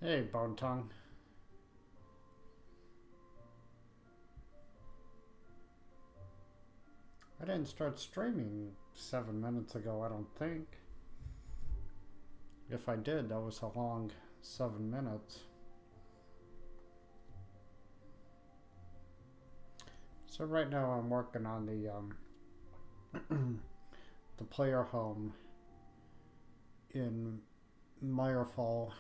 Hey, Bone Tongue. I didn't start streaming 7 minutes ago, I don't think. If I did, that was a long 7 minutes. So right now I'm working on the player home in Meyerfall.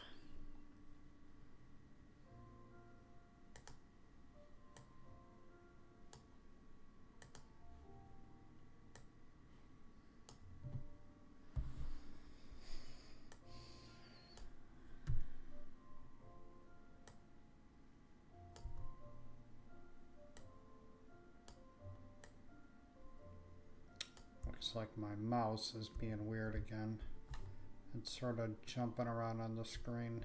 Looks like my mouse is being weird again. It's sort of jumping around on the screen.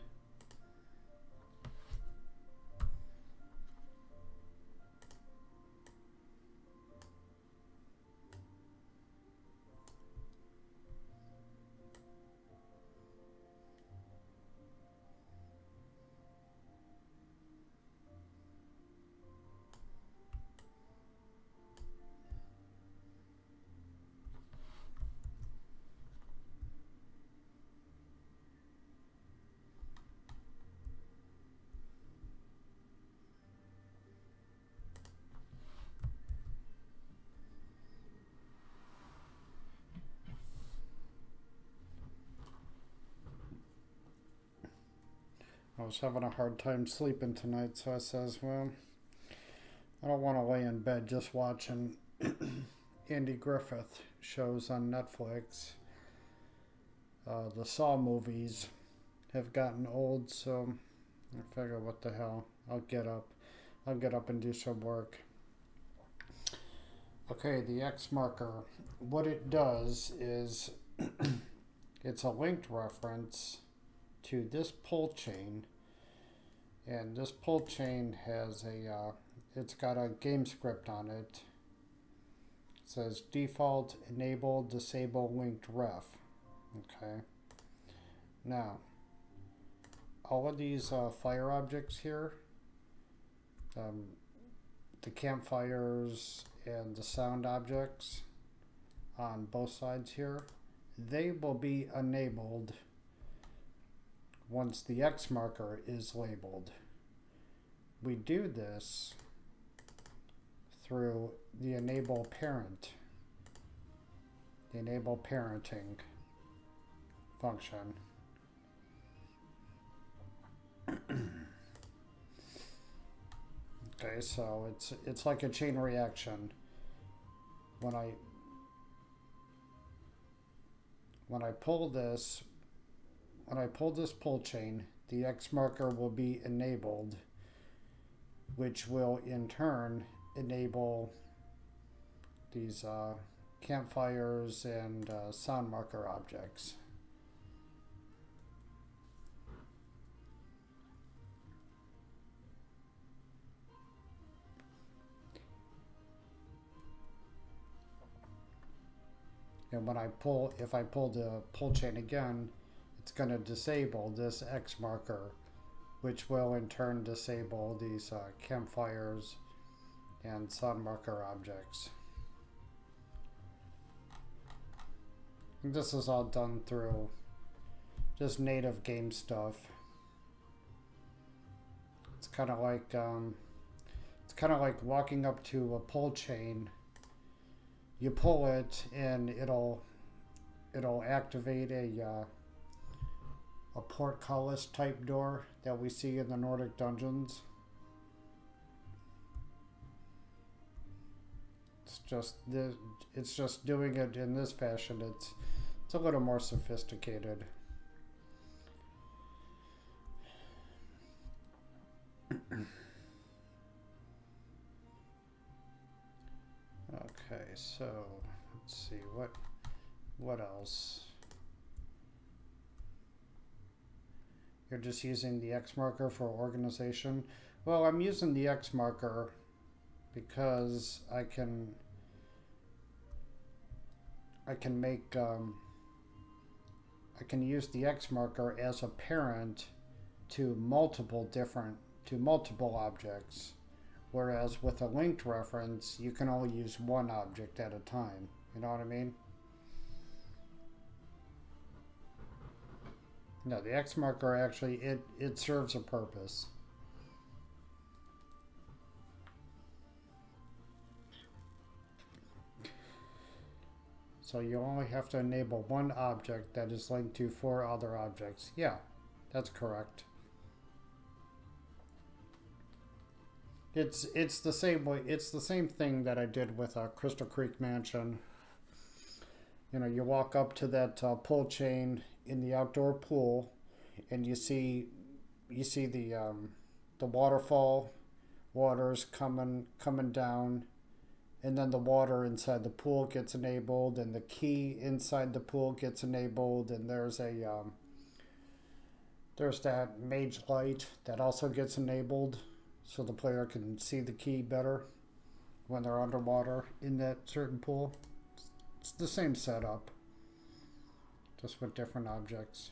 I was having a hard time sleeping tonight, so I says, well, I don't want to lay in bed just watching Andy Griffith shows on Netflix. The Saw movies have gotten old, so I figure, what the hell, I'll get up. I'll get up and do some work. Okay, the X marker. What it does is it's a linked reference to this pull chain, and this pull chain has it's got a game script on it. It says default enable disable linked ref. Okay, now all of these fire objects here, the campfires and the sound objects on both sides here, they will be enabled once the X marker is labeled. We do this through the enable parenting function. Okay, so it's like a chain reaction. When I pull this pull chain, the X marker will be enabled, which will in turn enable these campfires and sound marker objects. And if I pull the pull chain again, it's going to disable this X marker, which will in turn disable these campfires and sun marker objects. And this is all done through just native game stuff. It's kind of like walking up to a pull chain. You pull it and it'll activate a portcullis type door that we see in the Nordic dungeons. It's just doing it in this fashion. It's a little more sophisticated. Okay, so let's see what else. You're just using the X marker for organization. Well, I'm using the X marker because I can make I can use the X marker as a parent to multiple objects. Whereas with a linked reference, you can only use one object at a time. You know what I mean? No, the X marker actually, it serves a purpose. So you only have to enable one object that is linked to 4 other objects. Yeah, that's correct. It's the same way. It's the same thing that I did with Crystal Creek Mansion. You know, you walk up to that pull chain in the outdoor pool, and you see the waterfall, water's coming down, and then the water inside the pool gets enabled, and the key inside the pool gets enabled, and there's that mage light that also gets enabled, so the player can see the key better when they're underwater in that certain pool. It's the same setup, just with different objects.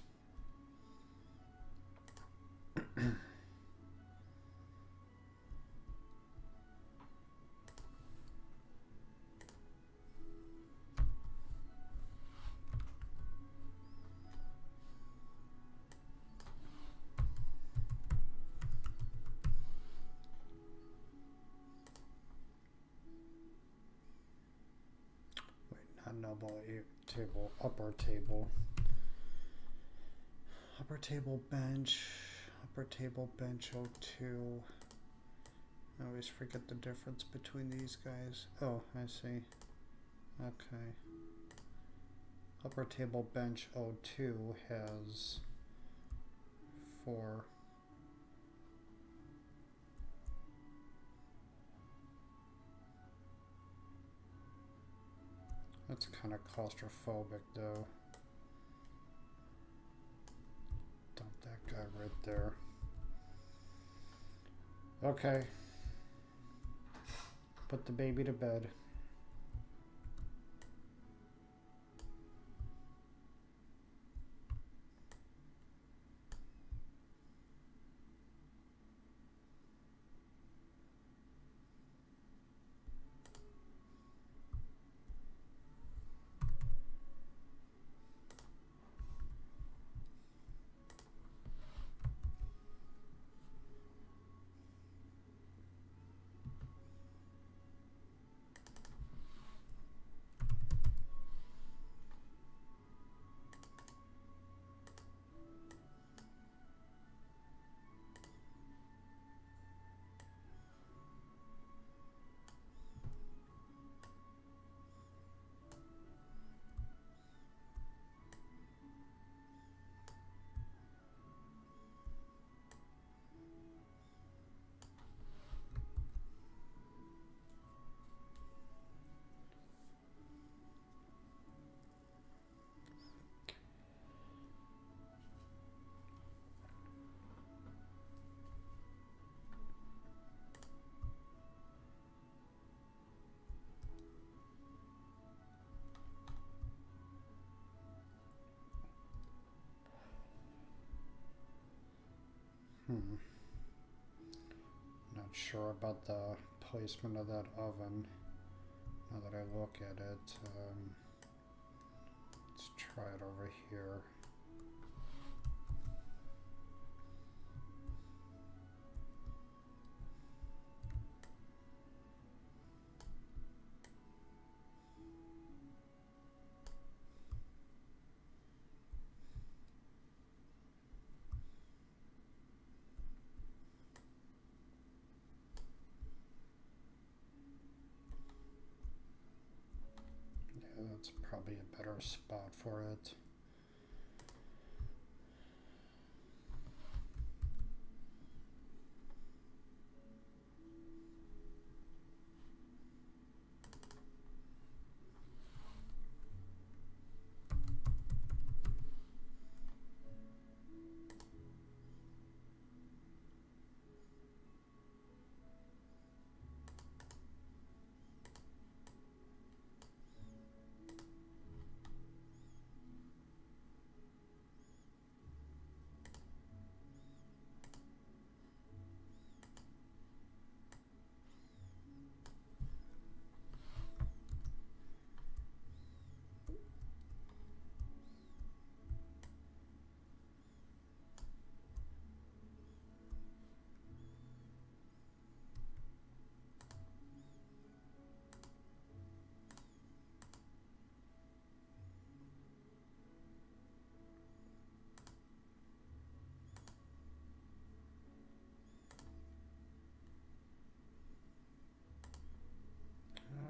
Noble table, upper table bench, O2. I always forget the difference between these guys. Oh, I see. Okay. Upper table bench O2 has 4. That's kind of claustrophobic, though. Dump that guy right there. Okay. Put the baby to bed. Not sure about the placement of that oven. Now that I look at it, let's try it over here. That's probably a better spot for it.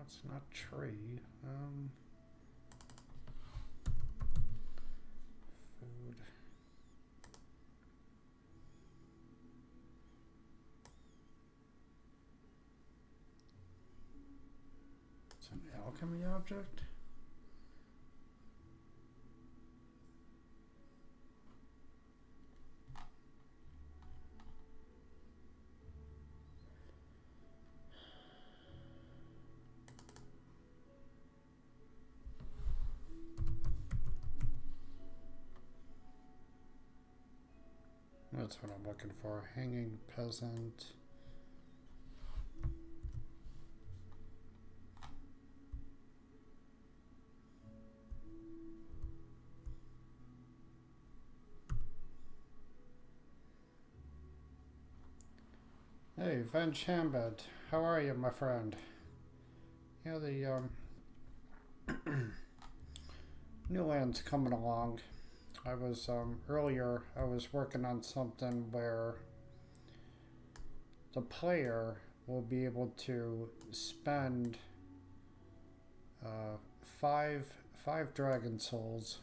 it's not tree. Food. It's an alchemy object. That's what I'm looking for. Hanging peasant. Hey, Van Chambet. How are you, my friend? Yeah, the new land's coming along. I was earlier I was working on something where the player will be able to spend five dragon souls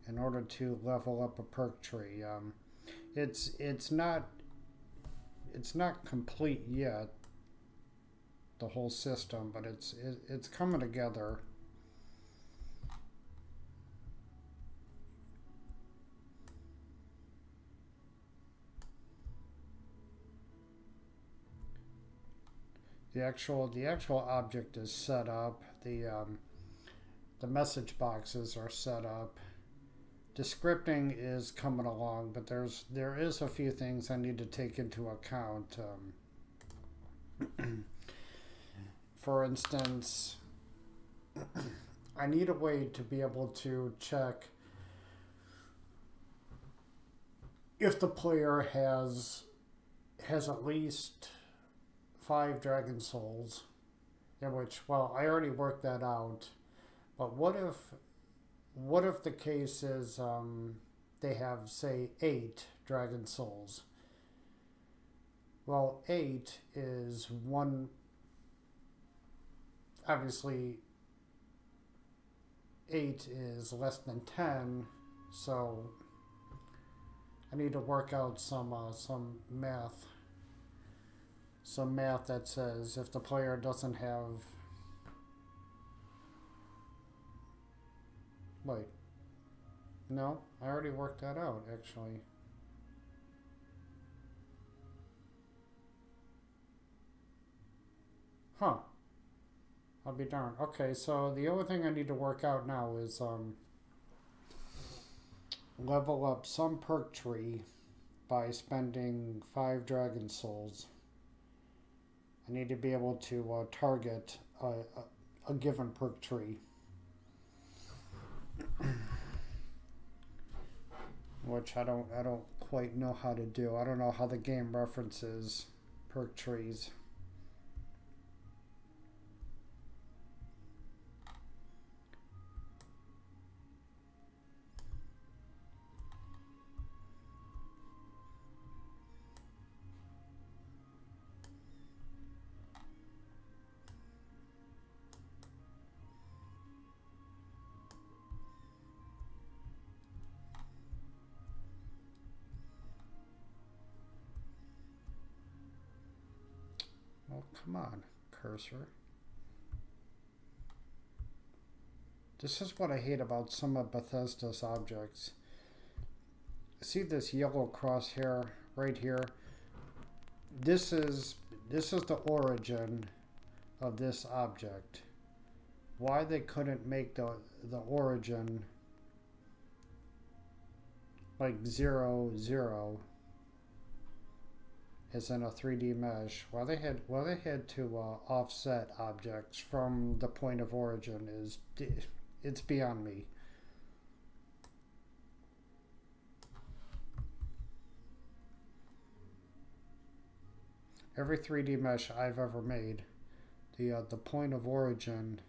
in order to level up a perk tree. It's not complete yet, the whole system, but it's coming together. The actual object is set up. The message boxes are set up. The scripting is coming along, but there is a few things I need to take into account. For instance, I need a way to be able to check if the player has at least 5 dragon souls, in which, well, I already worked that out, but what if the case is they have, say, 8 dragon souls? Well, 8 is one, obviously 8 is less than 10, so I need to work out some math. Some math that says if the player doesn't have... Wait. No, I already worked that out, actually. Huh. I'll be darned. Okay, so the only thing I need to work out now is level up some perk tree by spending 5 dragon souls. I need to be able to target a given perk tree, which I don't quite know how to do. I don't know how the game references perk trees. Oh, come on, cursor. This is what I hate about some of Bethesda's objects. See this yellow crosshair right here? This is the origin of this object. Why they couldn't make the origin like 0, 0 is in a 3D mesh. Why they had to offset objects from the point of origin is, it's beyond me. Every 3D mesh I've ever made, the point of origin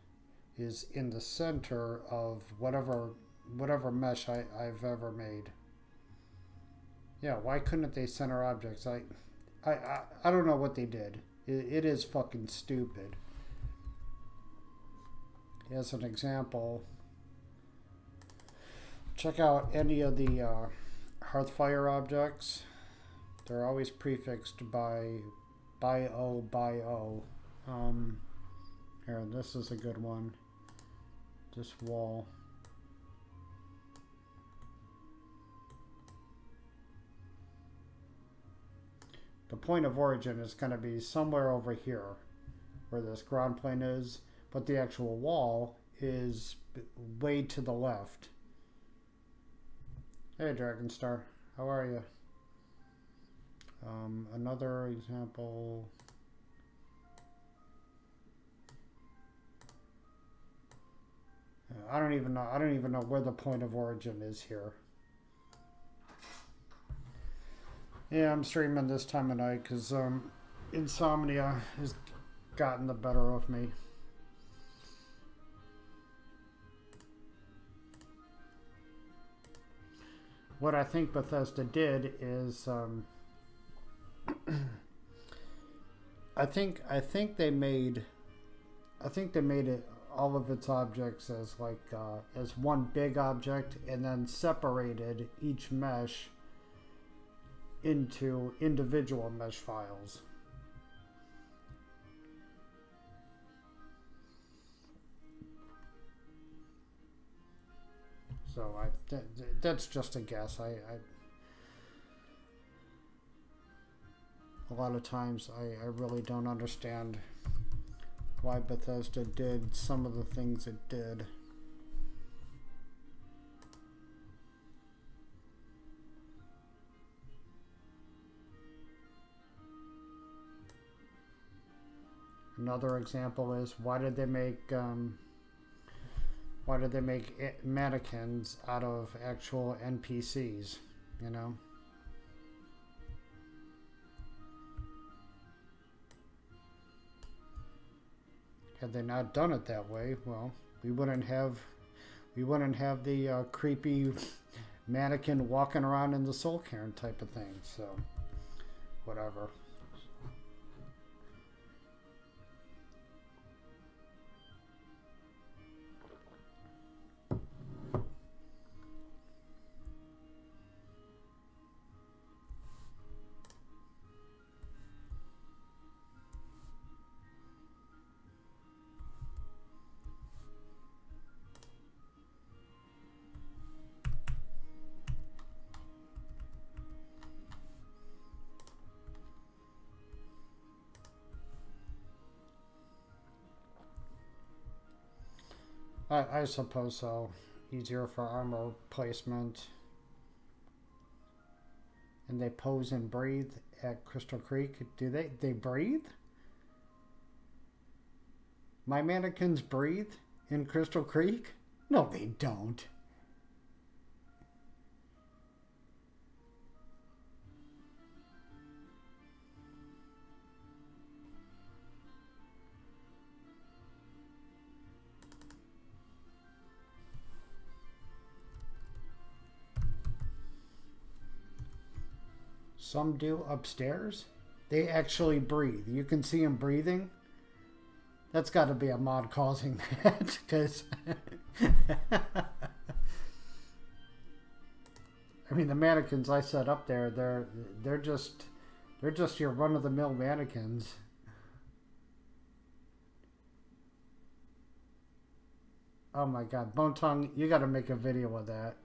is in the center of whatever mesh I've ever made. Yeah, why couldn't they center objects? I don't know what they did. It is fucking stupid. as an example, check out any of the Hearthfire objects. They're always prefixed by O. Here, this is a good one. This wall. The point of origin is going to be somewhere over here where this ground plane is, but the actual wall is way to the left. Hey Dragonstar, how are you? Another example. I don't even know where the point of origin is here. Yeah, I'm streaming this time of night because insomnia has gotten the better of me. What I think Bethesda did is I think they made it all of its objects as like as one big object, and then separated each mesh into individual mesh files. So that's just a guess. A lot of times I really don't understand why Bethesda did some of the things it did. Another example is why did they make mannequins out of actual NPCs, you know? Had they not done it that way, well, we wouldn't have the creepy mannequin walking around in the soul cairn type of thing. So, whatever. I suppose so. Easier for armor placement. And they pose and breathe at Crystal Creek. Do they breathe? My mannequins breathe in Crystal Creek? No, they don't. Some do upstairs. They actually breathe. You can see them breathing. That's got to be a mod causing that, because I mean, the mannequins I set up there, they're just your run-of-the-mill mannequins. Oh my God, Bone Tongue, you got to make a video of that,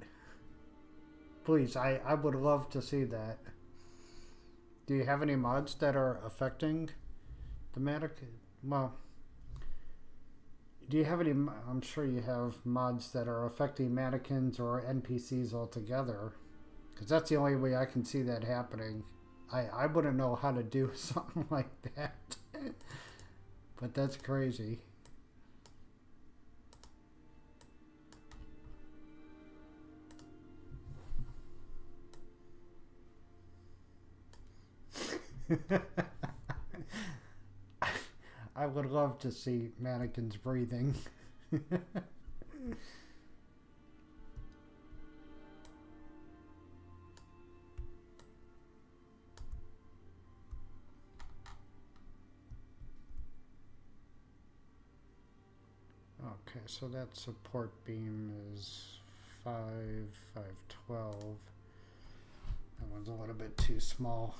please. I would love to see that. Do you have any mods that are affecting the mannequin? Well, do you have any? I'm sure you have mods that are affecting mannequins or NPCs altogether, because that's the only way I can see that happening. I wouldn't know how to do something like that, but that's crazy. I would love to see mannequins breathing. Oh Okay, so that support beam is 5, 512. That one's a little bit too small.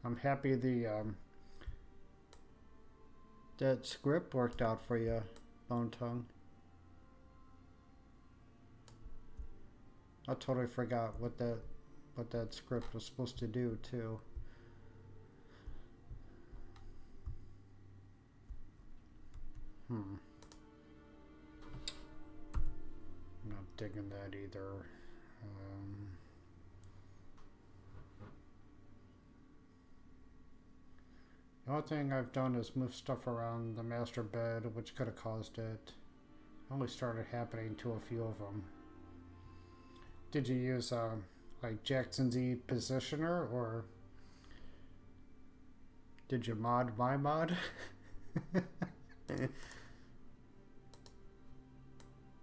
I'm happy that script worked out for you, Bone Tongue. I totally forgot what that script was supposed to do too. I'm not digging that either. The only thing I've done is move stuff around the master bed, which could have caused it. It only started happening to a few of them. Did you use like Jackson Z positioner, or did you mod my mod? I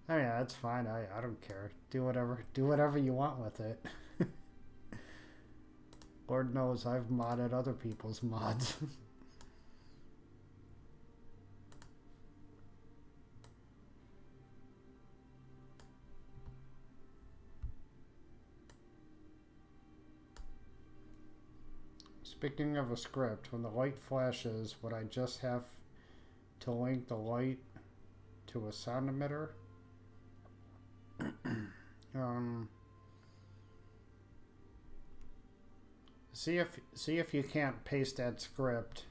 mean, that's fine. I don't care. Do whatever you want with it. Lord knows I've modded other people's mods. Speaking of a script, when the light flashes, would I just have to link the light to a sound emitter? See if you can't paste that script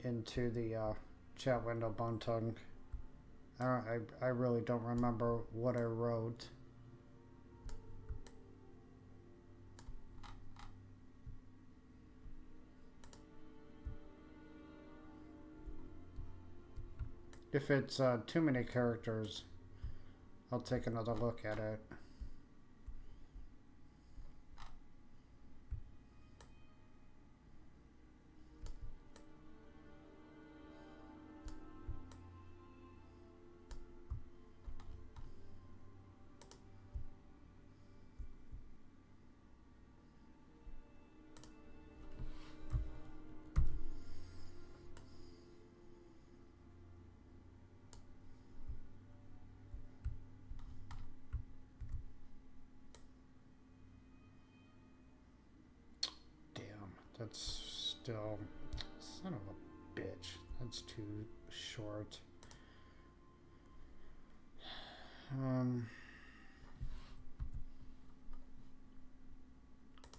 into the chat window, Bone Tongue. I really don't remember what I wrote. If it's too many characters, I'll take another look at it. That's still, son of a bitch. That's too short.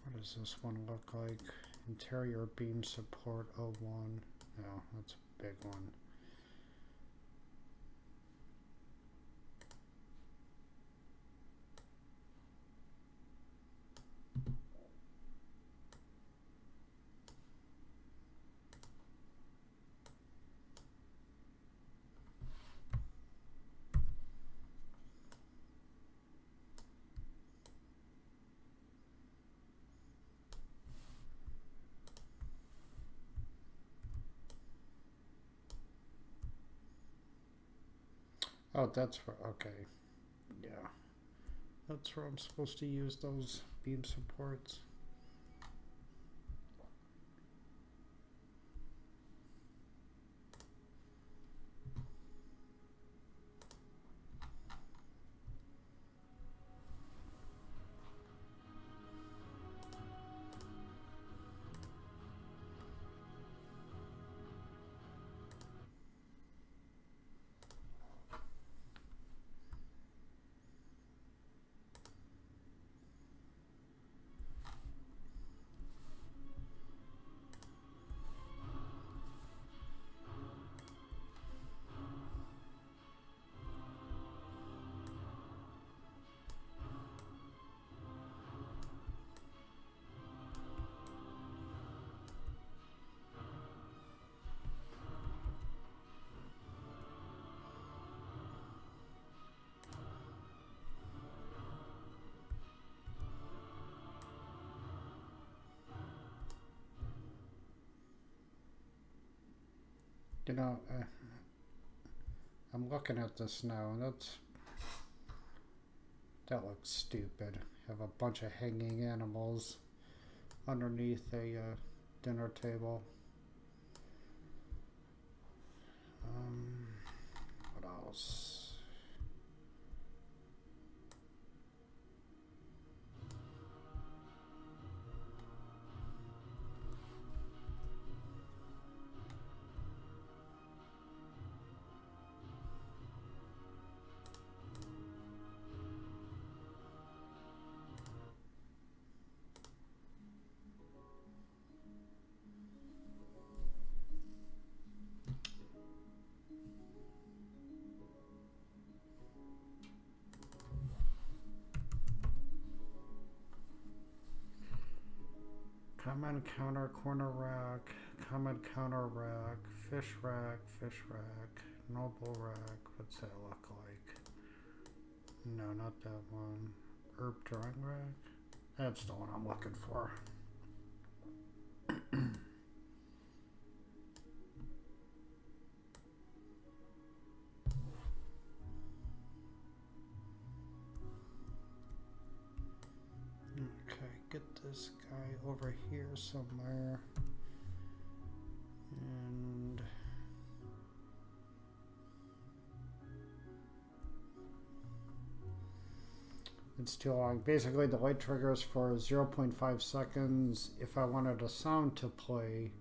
What does this one look like? Interior beam support 01. No, that's a big one. Oh, that's for, okay. Yeah. That's where I'm supposed to use those beam supports. You know, I'm looking at this now, and That looks stupid. Have a bunch of hanging animals underneath a dinner table. What else? Common counter, corner rack, common counter rack, fish rack, noble rack. What's that look like? No, not that one. Herb drawing rack. That's the one I'm looking for. Okay, get this guy over here somewhere. And it's too long. Basically, the light triggers for 0.5 seconds. If I wanted a sound to play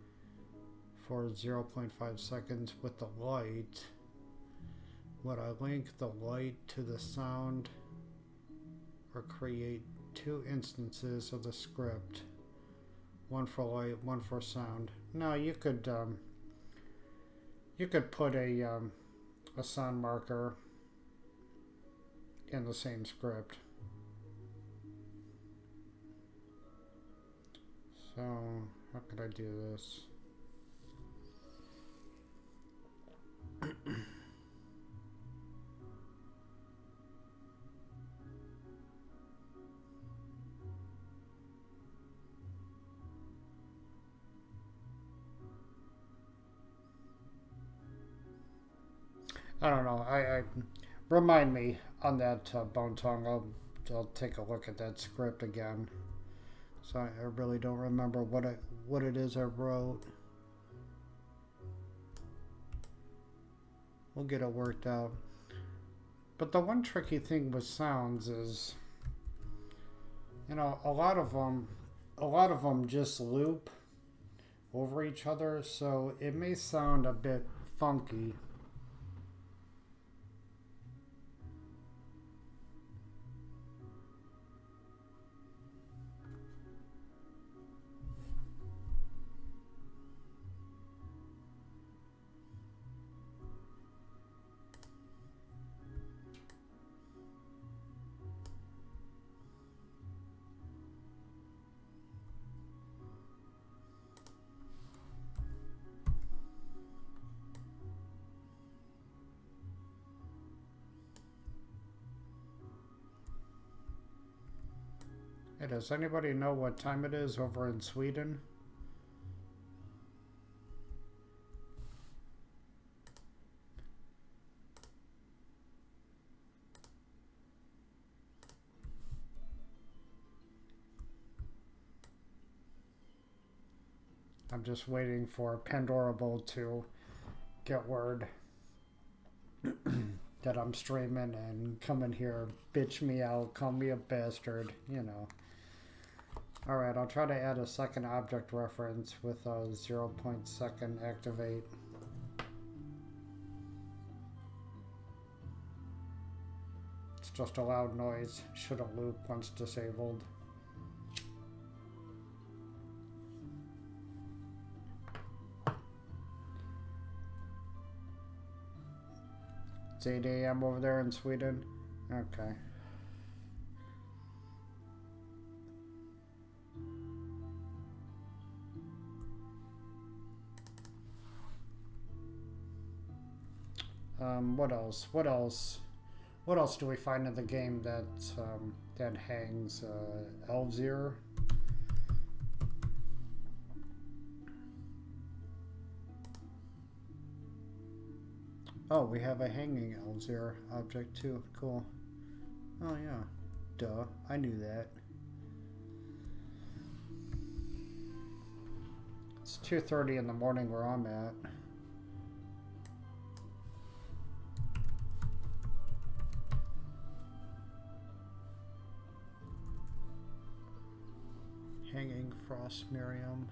for 0.5 seconds with the light, would I link the light to the sound or create two instances of the script? One for light, one for sound. No, you could put a sound marker in the same script. So how could I do this? I don't know. I remind me on that Bone Tongue. I'll take a look at that script again. So I really don't remember what it is I wrote. We'll get it worked out. But the one tricky thing with sounds is, you know, a lot of them just loop over each other, so it may sound a bit funky. Hey, does anybody know what time it is over in Sweden? I'm just waiting for Pandorable to get word that I'm streaming and come in here, bitch me out, call me a bastard, you know. Alright, I'll try to add a second object reference with a 0.2 activate. It's just a loud noise, shouldn't loop once disabled. It's 8 AM over there in Sweden. Okay. What else? What else do we find in the game that that hangs? Elves ear. Oh, we have a hanging elves ear object too. Cool. Oh yeah. Duh, I knew that. It's 2:30 in the morning where I'm at. Hanging frost Miriam.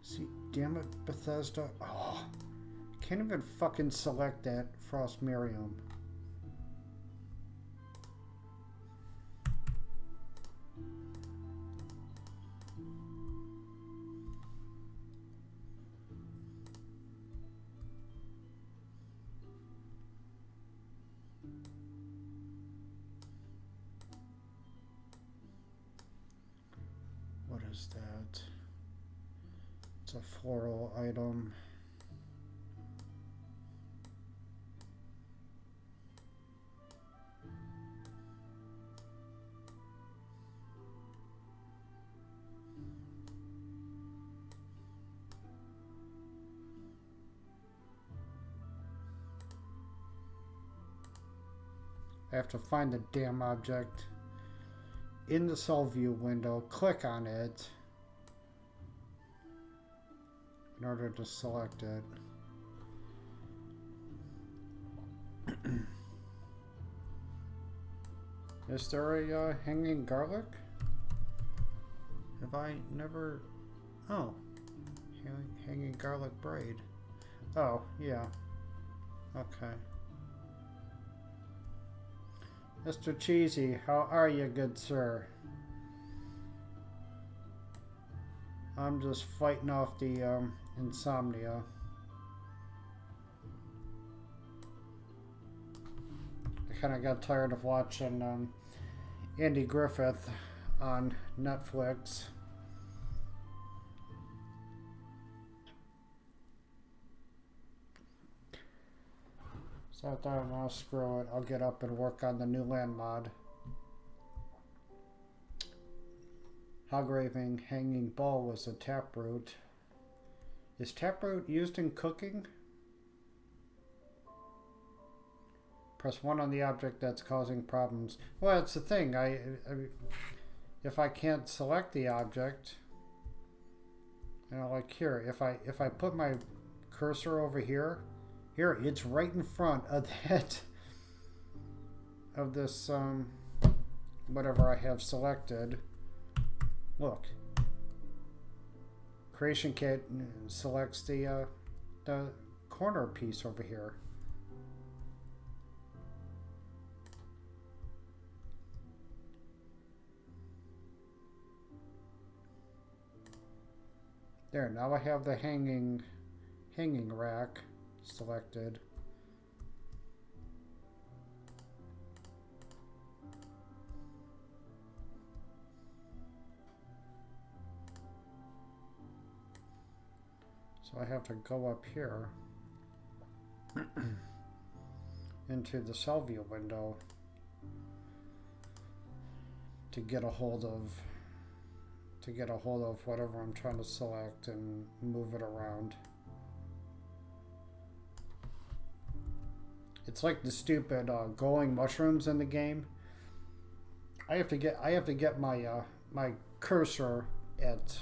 See, damn it, Bethesda. Oh, can't even fucking select that frost Miriam. What is that? It's a floral item. I have to find the damn object in the cell view window, click on it in order to select it. Is there a hanging garlic? Have I never... Oh, hanging garlic braid. Oh, yeah. Okay. Mr. Cheesy, how are you, good sir? I'm just fighting off the insomnia. I kind of got tired of watching Andy Griffith on Netflix. So I thought, well, screw it. I'll get up and work on the new land mod. Hograving hanging ball was a taproot. Is taproot used in cooking? Press 1 on the object that's causing problems. Well, that's the thing. If I can't select the object, you know, like here, if I put my cursor over here, it's right in front of that, of this, whatever I have selected. Look. Creation Kit selects the corner piece over here. There, now I have the hanging rack selected. So I have to go up here into the cell view window to get a hold of whatever I'm trying to select and move it around. It's like the stupid glowing mushrooms in the game. I have to get my my cursor at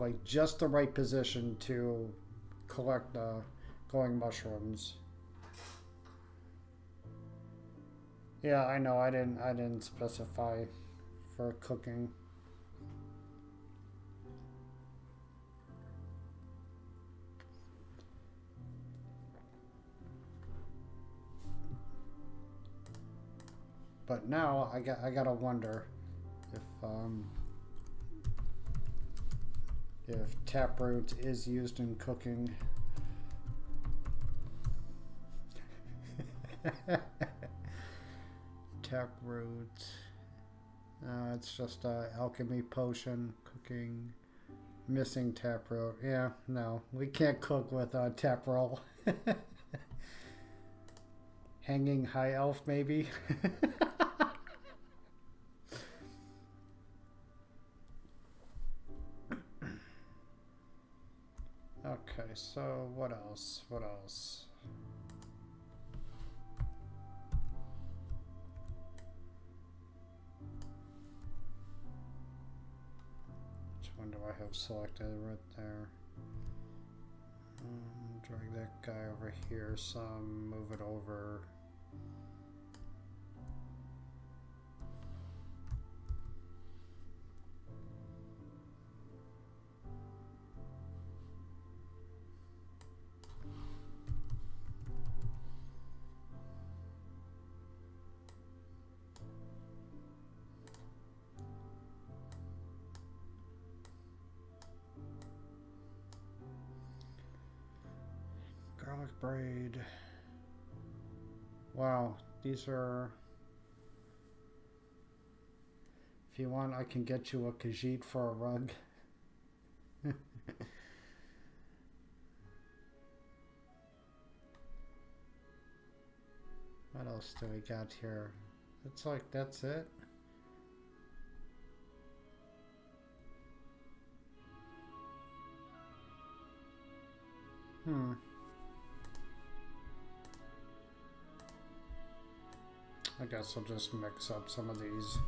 like just the right position to collect the glowing mushrooms. Yeah, I know. I didn't specify for cooking. But now I gotta wonder if taproot is used in cooking. Taproot. It's just a alchemy potion. Cooking. Missing taproot. Yeah, no, we can't cook with taproot. Hanging high elf, maybe. Okay, so what else? What else? Which one do I have selected right there? Drag that guy over here some, move it over. Garlic braid. Wow, these are... If you want, I can get you a Khajiit for a rug. What else do we got here? It's like, that's it. I guess I'll just mix up some of these.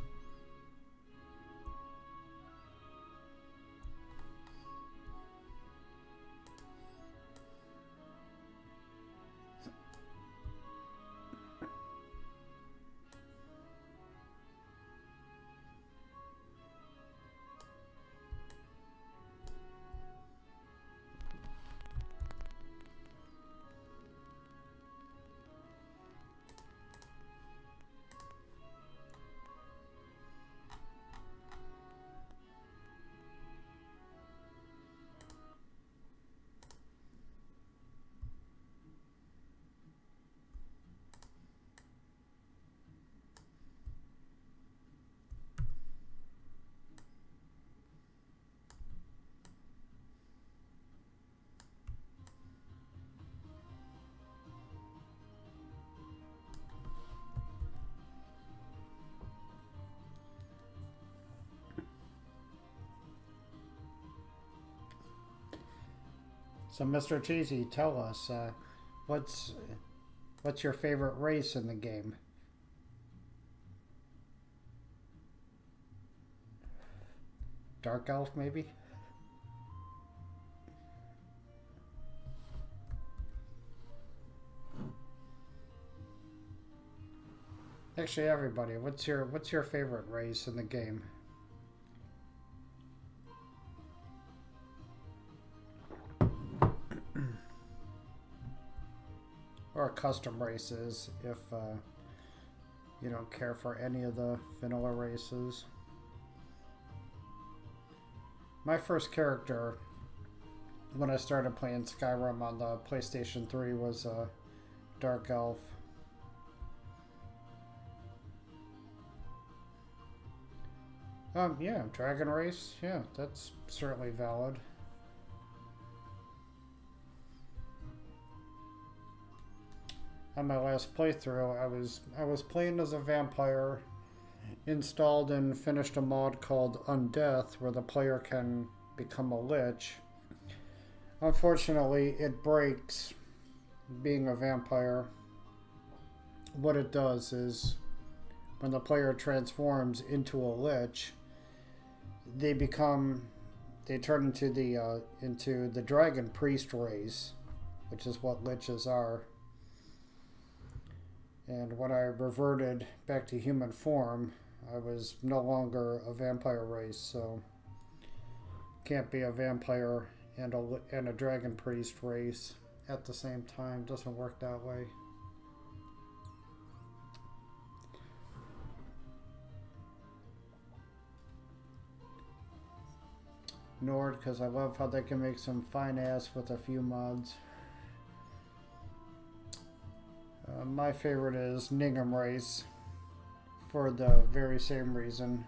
So, Mr. Cheesy, tell us, what's your favorite race in the game? Dark Elf, maybe? Actually, everybody, what's your favorite race in the game? Or custom races, if you don't care for any of the vanilla races. My first character when I started playing Skyrim on the PlayStation 3 was Dark Elf. Yeah, Dragon Race, yeah, that's certainly valid. On my last playthrough, I was playing as a vampire, installed and finished a mod called Undeath, where the player can become a lich. Unfortunately, it breaks being a vampire. What it does is, when the player transforms into a lich, they turn into the dragon priest race, which is what liches are. And when I reverted back to human form, I was no longer a vampire race, so can't be a vampire and a dragon priest race at the same time. Doesn't work that way. Nord, because I love how they can make some fine ass with a few mods. My favorite is Ningham Race, for the very same reason.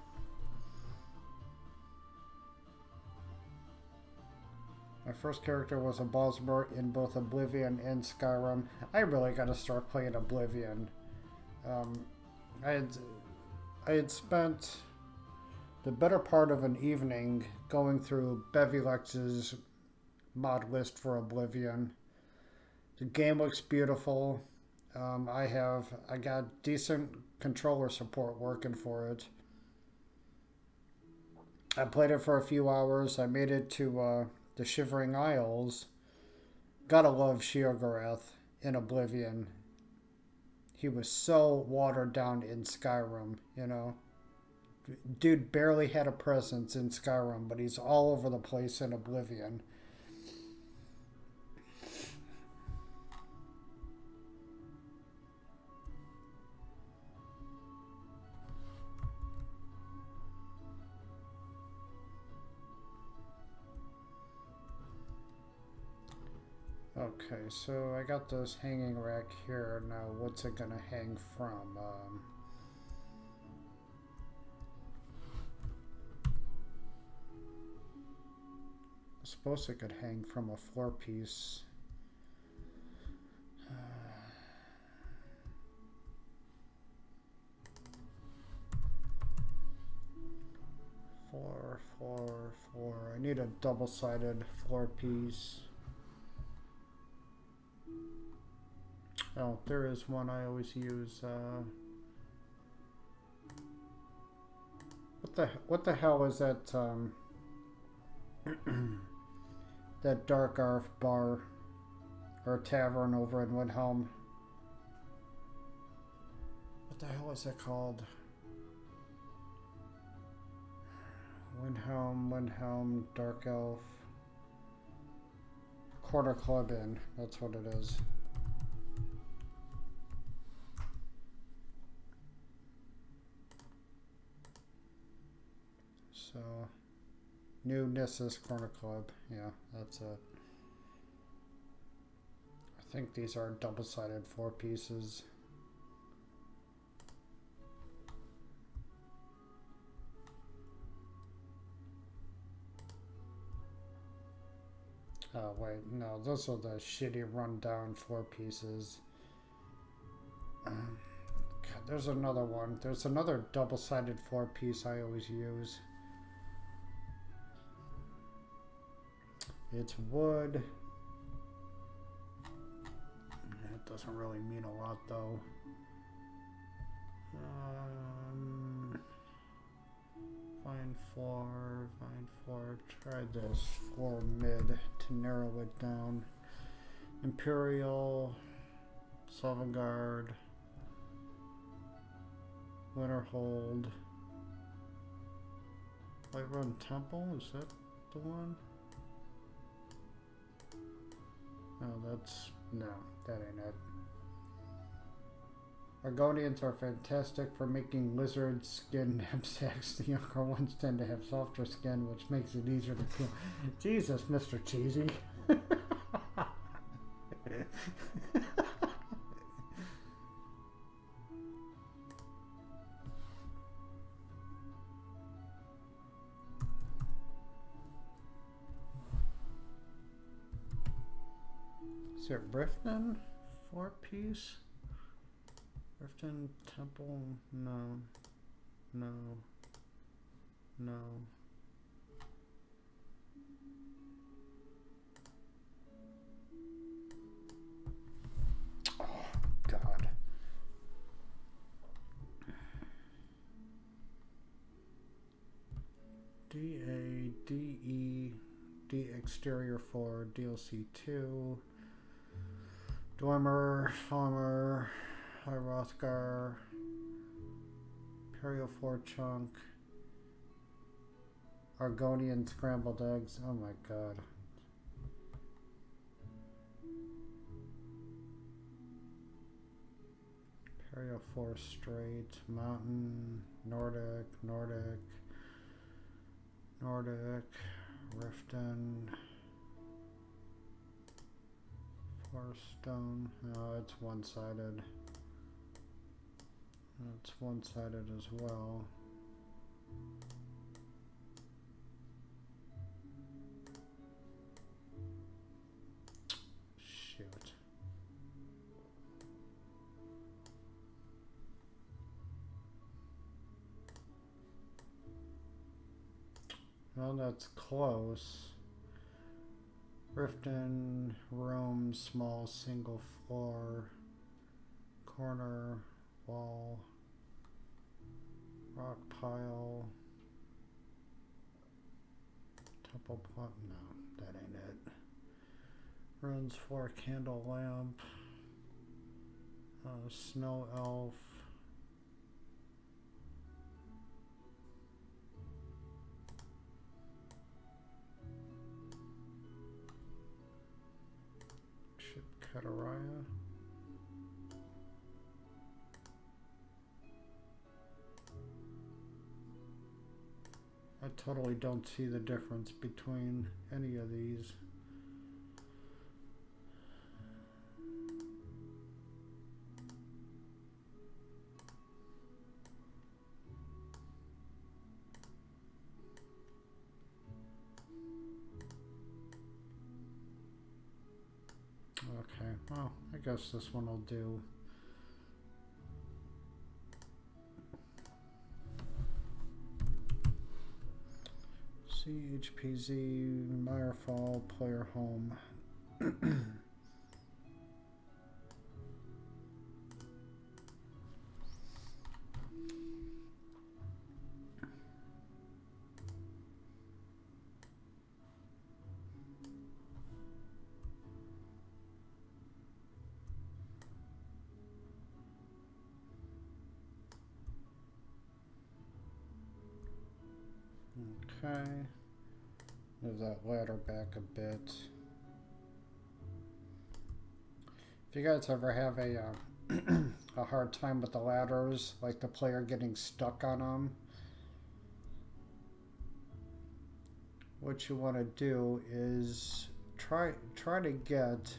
My first character was a Bosmer in both Oblivion and Skyrim. I really got to start playing Oblivion. I had spent the better part of an evening going through Bevylex's mod list for Oblivion. The game looks beautiful. I got decent controller support working for it. I played it for a few hours. I made it to the Shivering Isles. Gotta love Sheogorath in Oblivion. He was so watered down in Skyrim, you know. Dude barely had a presence in Skyrim, but he's all over the place in Oblivion. Okay, so I got this hanging rack here. Now, what's it gonna hang from? I suppose it could hang from a floor piece. Floor. I need a double-sided floor piece. Oh, there is one I always use. What the hell is that? That Dark Arf bar or tavern over in Windhelm. What the hell is it called? Windhelm, Dark Elf. Corner Club Inn, that's what it is. So, New Nissus Corner Club, yeah, that's it. I think these are double-sided floor pieces. Oh wait, no, those are the shitty run-down floor pieces. God, there's another one. There's another double-sided floor piece I always use. It's wood. It doesn't really mean a lot though. Fine floor. Try this floor mid to narrow it down. Imperial, Sovngarde, Winterhold, Whiterun Temple. Is that the one? No, that ain't it. Argonians are fantastic for making lizard skin knapsacks. The younger ones tend to have softer skin, which makes it easier to peel. Jesus, Mr. Cheesy. Is it Riften? 4-piece? Riften Temple? No. Oh, God. D exterior 4, DLC 2. Dwemer, Farmer, Hrothgar, Imperial 4 chunk, Argonian scrambled eggs. Oh my god. Imperial 4 straight, Mountain, Nordic, Riften, 4 stone. No, it's one-sided. It's one-sided as well. Shoot. Well, that's close. Riften room, small single floor, corner, wall, rock pile, temple plot. No, that ain't it. Ruins floor, candle lamp, snow elf. Ship Kataraya. I totally don't see the difference between any of these. Okay, well, I guess this one will do. CHPZ, Mirefall, player home. Okay, move that ladder back a bit. If you guys ever have a a hard time with the ladders, like the player getting stuck on them, what you want to do is try to get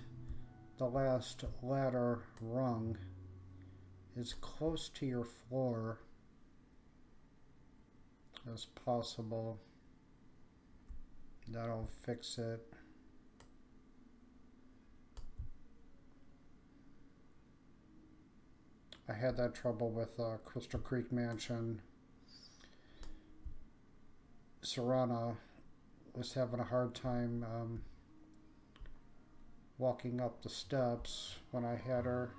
the last ladder rung as close to your floor as possible. That'll fix it. I had that trouble with Crystal Creek Mansion. Serana was having a hard time walking up the steps when I had her.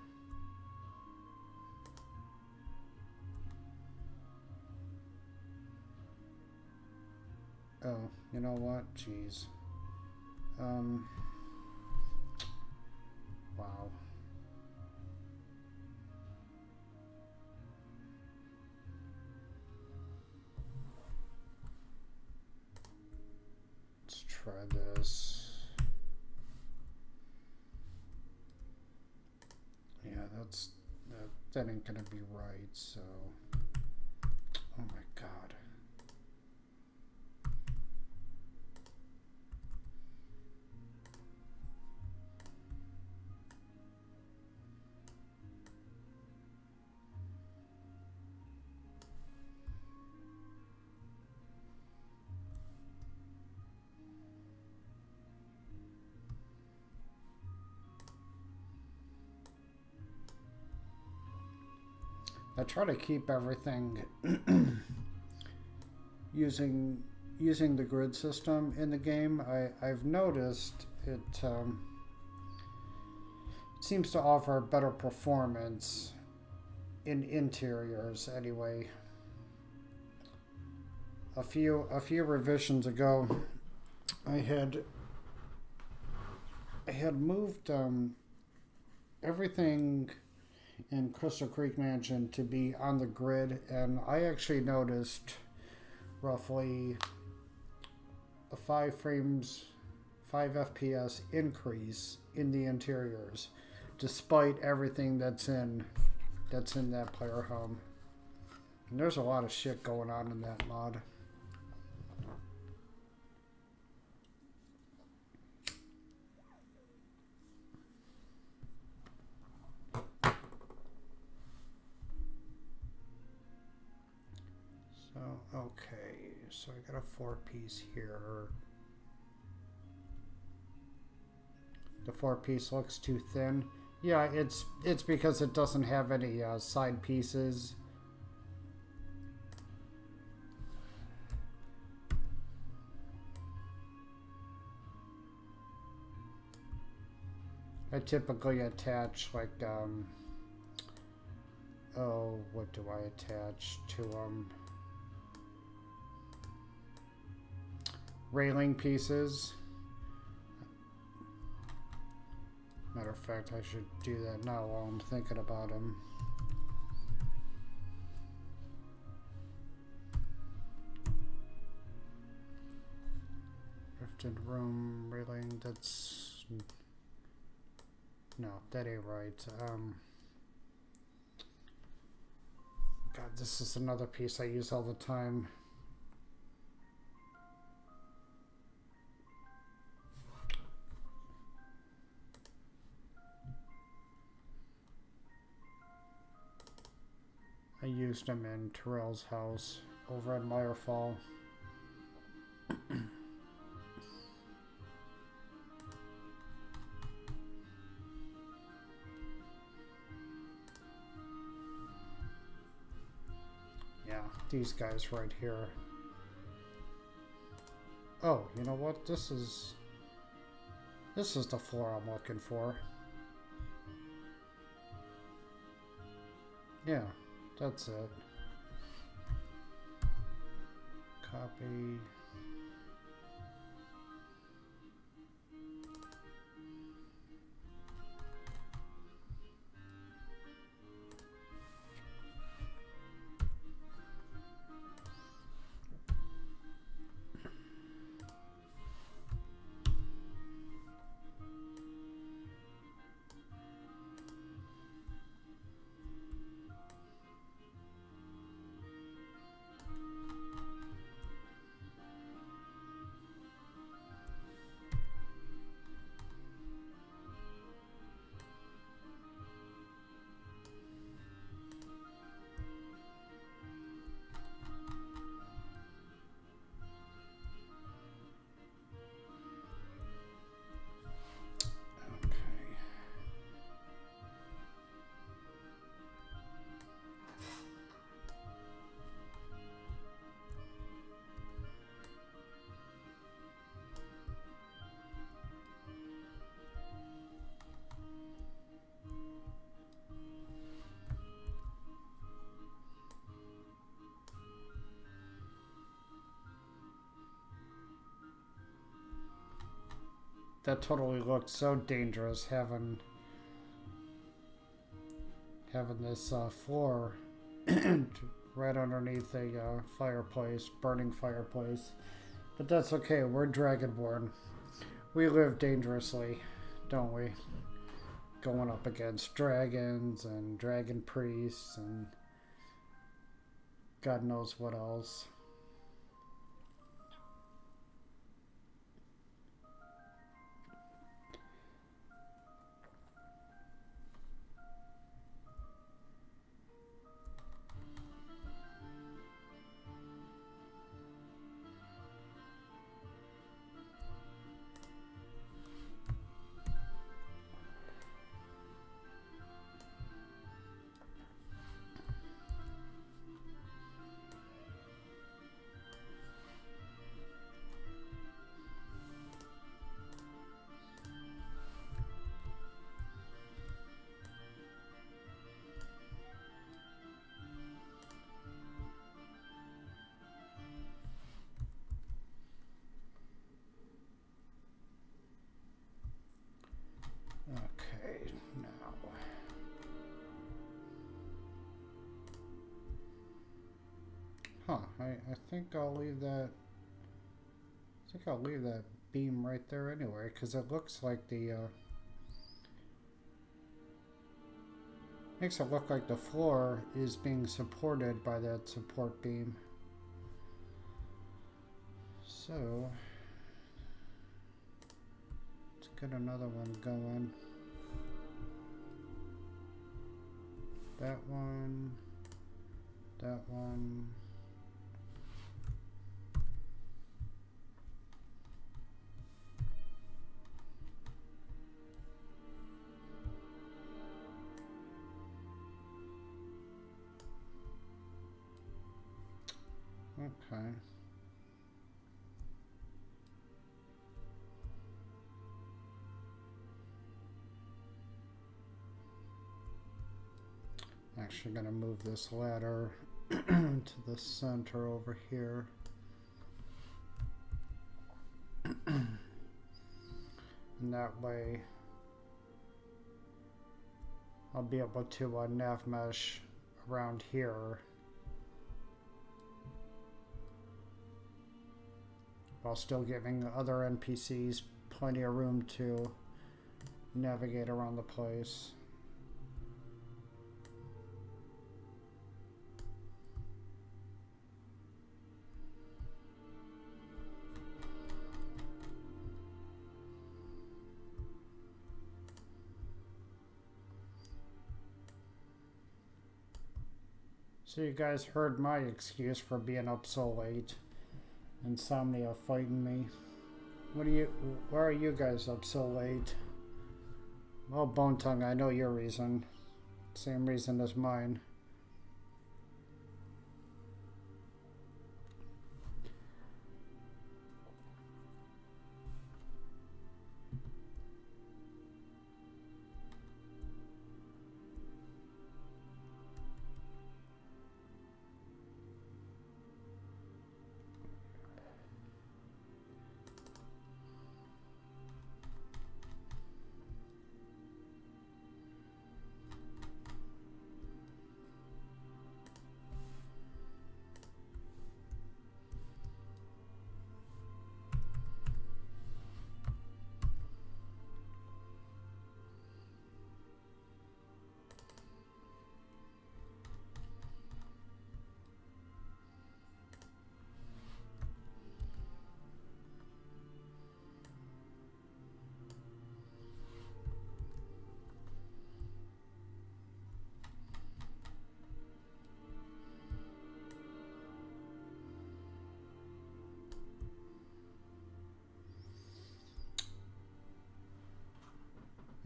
Oh, you know what? Jeez. Wow. Let's try this. Yeah, that ain't gonna be right, so. Oh my God. I try to keep everything using the grid system in the game. I've noticed it seems to offer better performance in interiors anyway. A few revisions ago, I had moved everything in Crystal Creek Mansion to be on the grid, and I actually noticed roughly a 5 FPS increase in the interiors, despite everything that's in that player home. And there's a lot of shit going on in that mod. Okay, so I got a 4-piece here. The 4-piece looks too thin. Yeah, it's because it doesn't have any side pieces. I typically attach like oh, what do I attach to railing pieces. Matter of fact, I should do that now while I'm thinking about them. Rifted room railing, that's... No, that ain't right. God, this is another piece I use all the time. I used them in Terrell's house over in Meyerfall. Yeah, these guys right here. Oh, you know what? This is the floor I'm looking for. Yeah. That's it. Copy. That totally looked so dangerous having this floor right underneath a fireplace, burning fireplace. But that's okay, we're Dragonborn. We live dangerously, don't we? Going up against dragons and dragon priests and God knows what else. Okay, now. Huh, I think I'll leave that. I think I'll leave that beam right there anyway, because it looks like the makes it look like the floor is being supported by that support beam. So let's get another one going. That one, that one. Okay. actually going to move this ladder to the center over here. And that way I'll be able to nav mesh around here while still giving other NPCs plenty of room to navigate around the place. So you guys heard my excuse for being up so late. Insomnia fighting me. Why are you guys up so late? Well, Bone Tongue, I know your reason. Same reason as mine.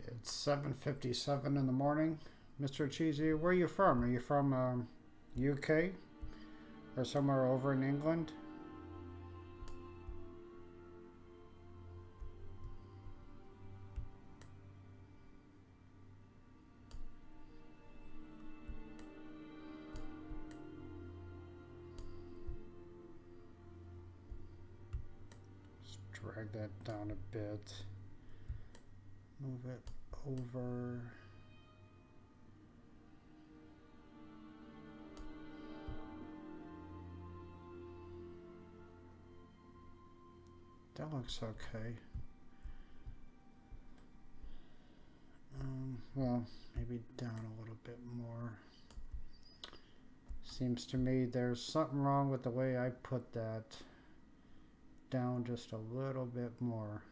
It's 7:57 in the morning. Mr. Cheesy, where are you from? Are you from UK? Or somewhere over in England? Just drag that down a bit. Move it over. That looks okay. Well, maybe down a little bit more. Seems to me there's something wrong with the way I put that down just a little bit more.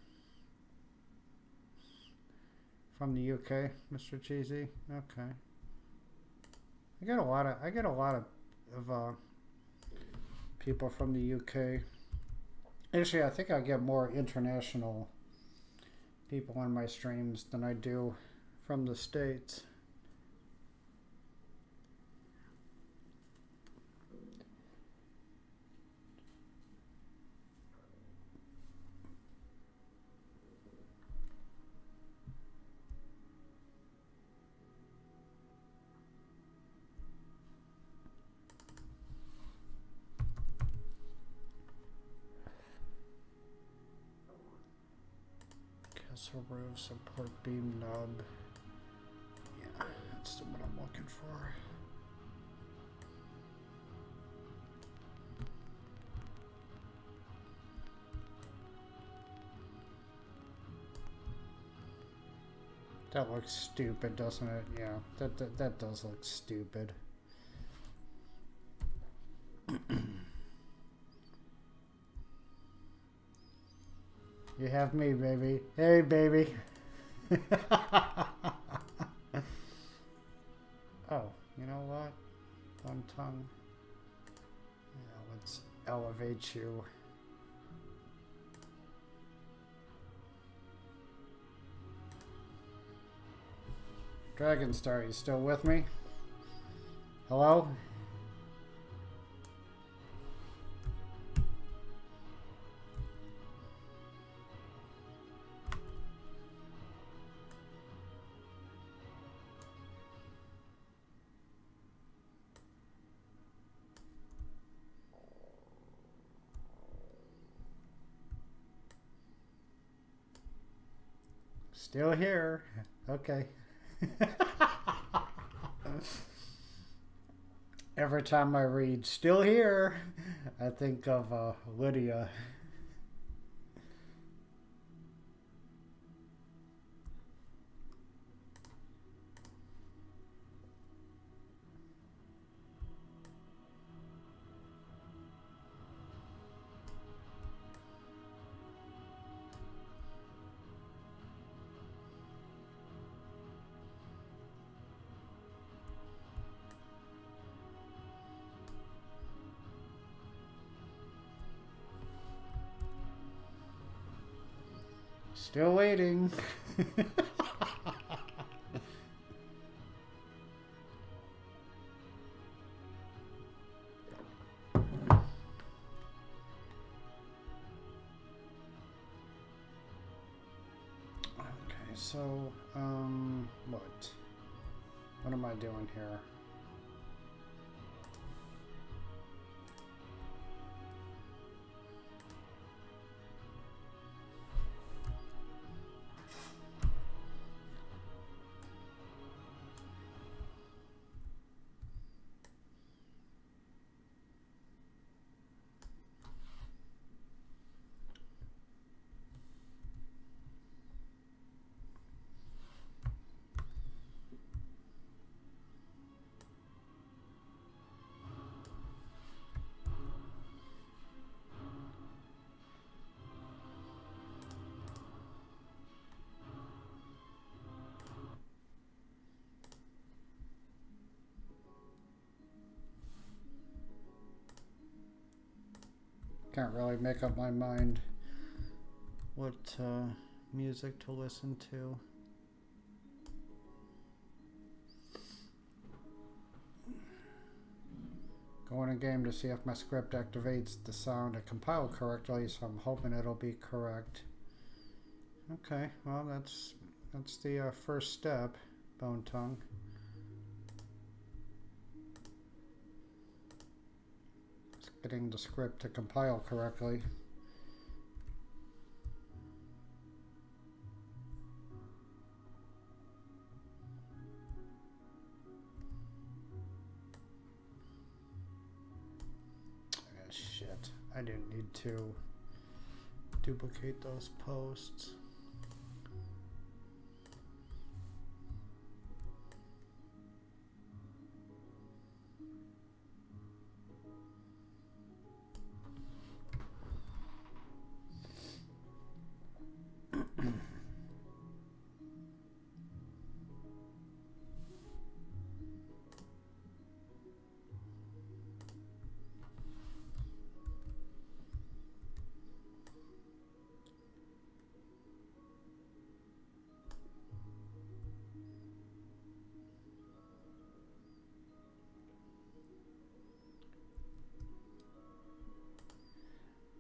From the UK, Mr. Cheesy. Okay. I get a lot of people from the UK. Actually, I think I get more international people on my streams than I do from the States. Castle roof, support beam nub. Yeah, that's what I'm looking for. That looks stupid, doesn't it? Yeah, that does look stupid. You have me, baby. Hey, baby. Oh, you know what? One tongue. Yeah, let's elevate you. Dragonstar, you still with me? Hello? Still here. Okay. Every time I read "still here," I think of Lydia. Still waiting. Okay, so, what am I doing here? Can't really make up my mind what music to listen to. Go in a game to see if my script activates the sound and compile correctly, so I'm hoping it'll be correct. Okay, well that's the first step, Bone Tongue. Getting the script to compile correctly. Ah, shit, I didn't need to duplicate those posts.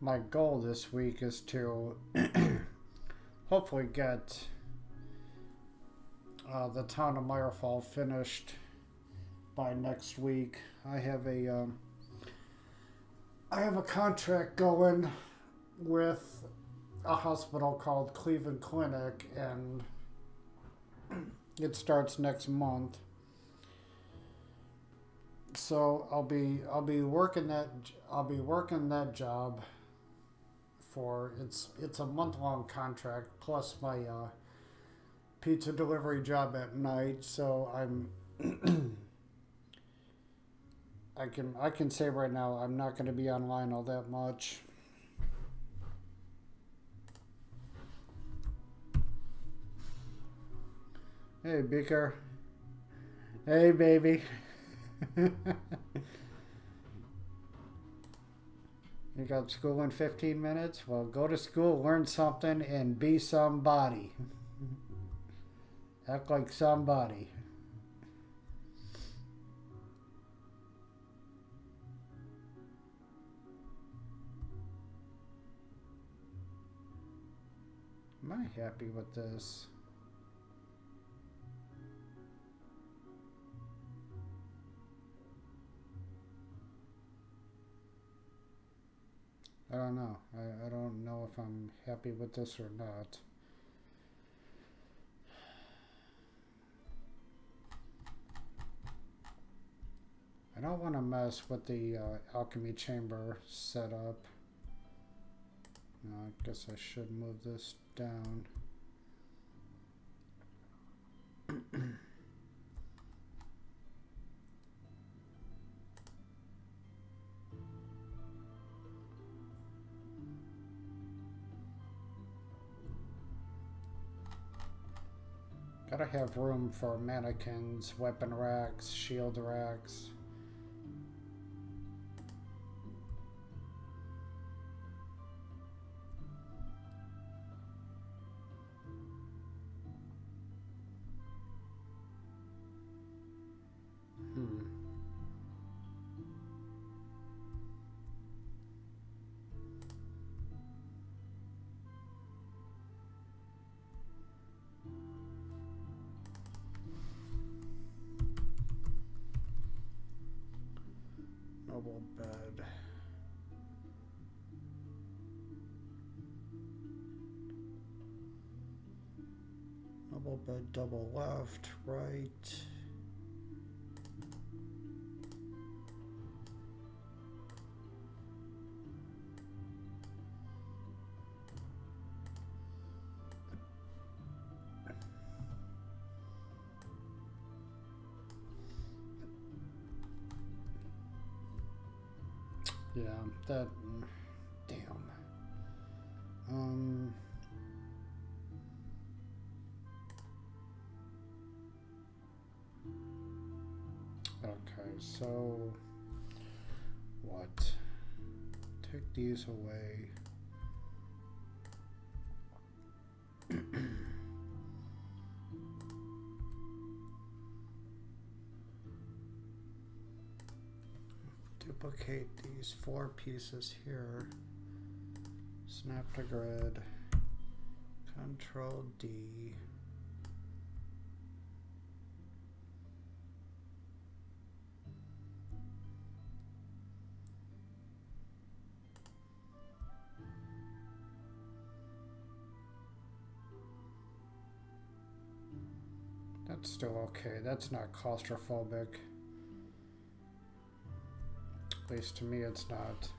My goal this week is to hopefully get the town of Meyerfall finished by next week. I have a contract going with a hospital called Cleveland Clinic, and it starts next month. So I'll be working that job for it's a month-long contract plus my pizza delivery job at night. So I'm I can say right now I'm not going to be online all that much. Hey, Beaker. Hey, baby. You got school in 15 minutes? Well, go to school, learn something, and be somebody. Act like somebody. Am I happy with this? I don't know. I don't know if I'm happy with this or not. don't want to mess with the alchemy chamber setup. No, I guess I should move this down. Gotta have room for mannequins, weapon racks, shield racks. Noble bed. Noble bed, double left, right. Yeah, that, damn. Okay, so what? Take these away. Duplicate these 4 pieces here. Snap to grid. Control D. That's still okay. That's not claustrophobic. At least to me it's not.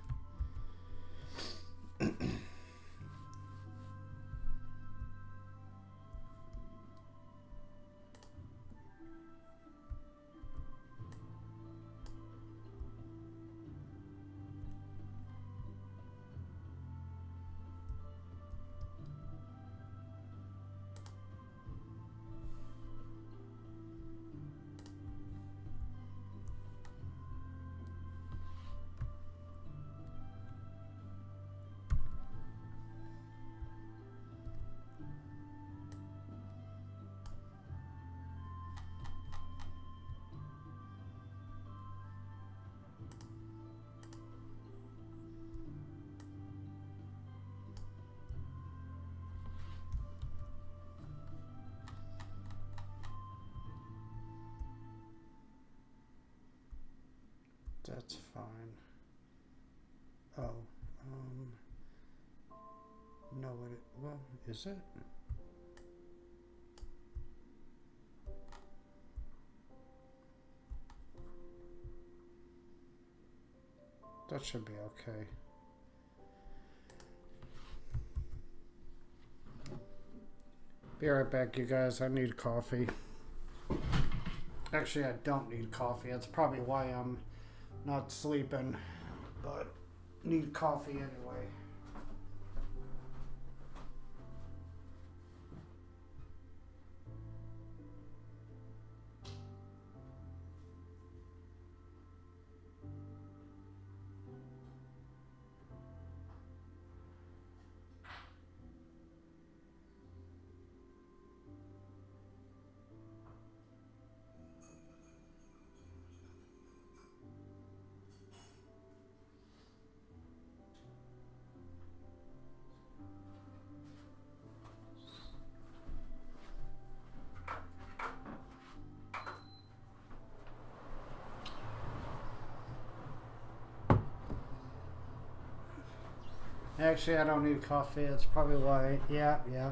That's fine. Oh, no, well, is it? That should be okay. Be right back, you guys. I need coffee. Actually, I don't need coffee. That's probably why I'm not sleeping, but need coffee anyway. Actually, I don't need coffee. That's probably why. Yeah, yeah.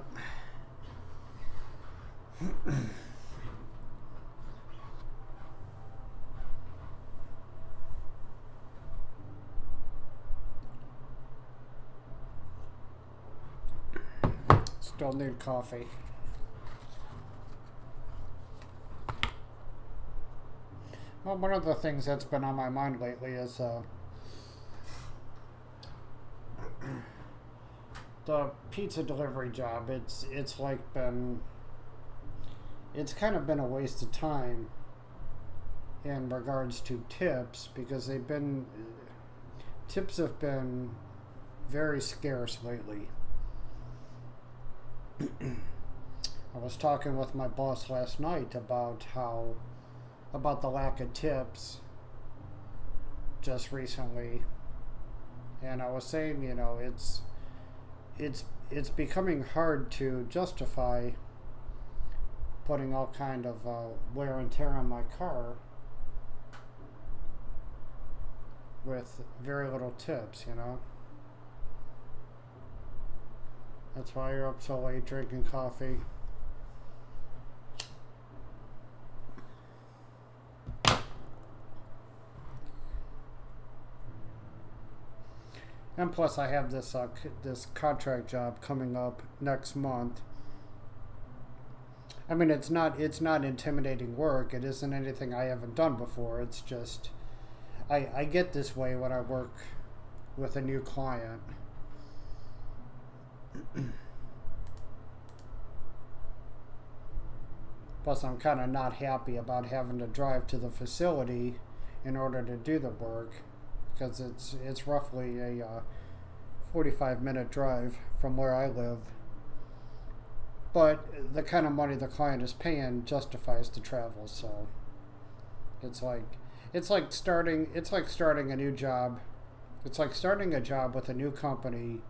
Still need coffee. Well, one of the things that's been on my mind lately is the pizza delivery job. It's like been, it's kind of been a waste of time in regards to tips, because tips have been very scarce lately. I was talking with my boss last night about the lack of tips just recently, and I was saying, you know, it's becoming hard to justify putting all kind of wear and tear on my car with very little tips, you know. That's why you're up so late drinking coffee. And plus, I have this this contract job coming up next month. I mean, it's not intimidating work. It isn't anything I haven't done before. It's just I get this way when I work with a new client. Plus, I'm kind of not happy about having to drive to the facility in order to do the work, because it's roughly a 45-minute drive from where I live. But the kind of money the client is paying justifies the travel, so it's like starting a new job. It's like starting a job with a new company,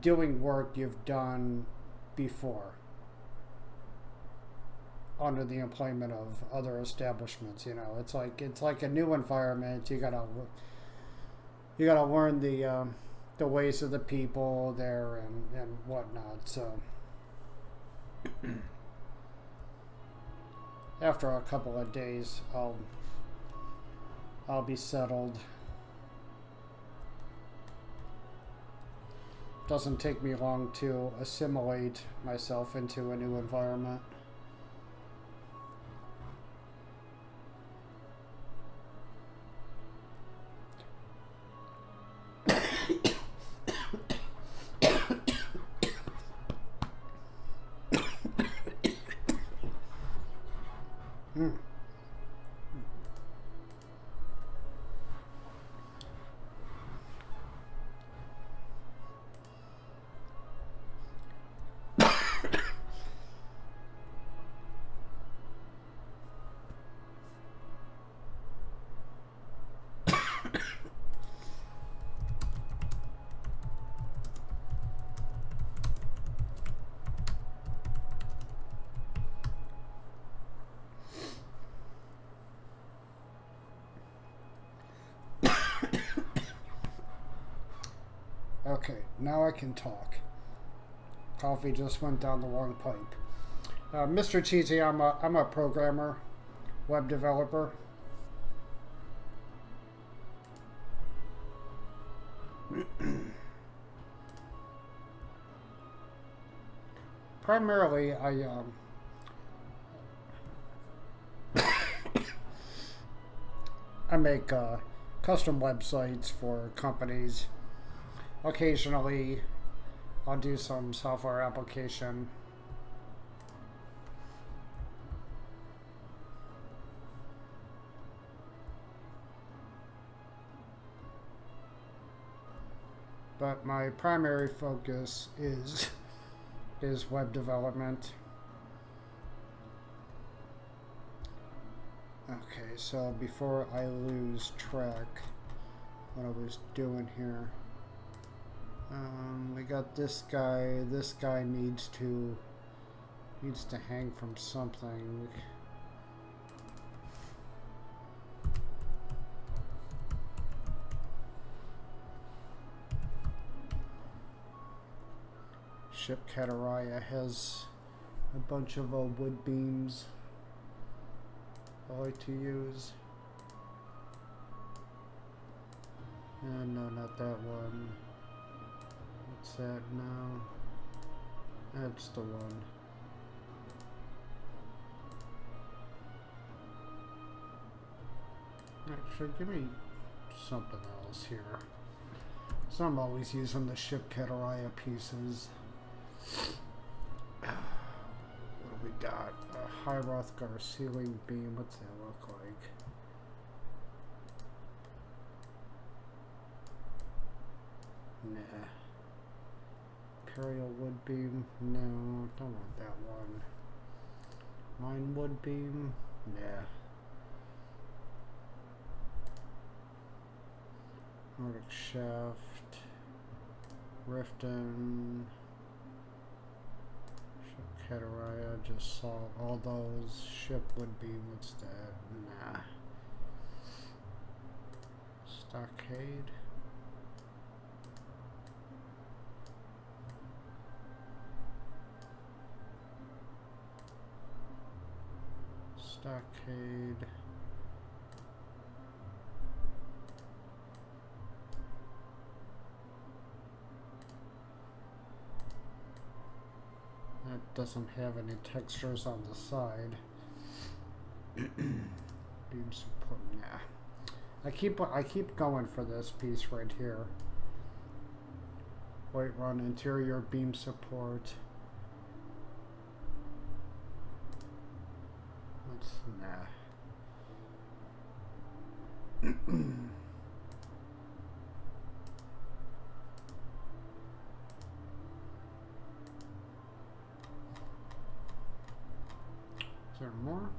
doing work you've done before under the employment of other establishments. You know, it's like a new environment. You gotta learn the ways of the people there and whatnot. So after a couple of days, I'll be settled. Doesn't take me long to assimilate myself into a new environment. Okay, now I can talk. Coffee just went down the wrong pipe. Mr. Cheesy, I'm a programmer, web developer. Primarily, I make custom websites for companies. Occasionally, I'll do some software application. But my primary focus is web development. Okay, so before I lose track what I was doing here. We got this guy. This guy needs to hang from something. Ship Kataraya has a bunch of wood beams I like to use. No, not that one. What's that now? That's the one. Actually, give me something else here. So I'm always using the ship Kataraya pieces. What do we got? A High Rothgar ceiling beam. What's that look like? Nah. Imperial wood beam? No, don't want that one. Mine wood beam? Nah. Nordic shaft. Riften. Ship Kataraya. Just saw all those. Ship wood beam. What's that? Nah. Stockade. Stockade. That doesn't have any textures on the side. Beam support. Nah. I keep going for this piece right here. White run interior beam support. Nah. Is there more?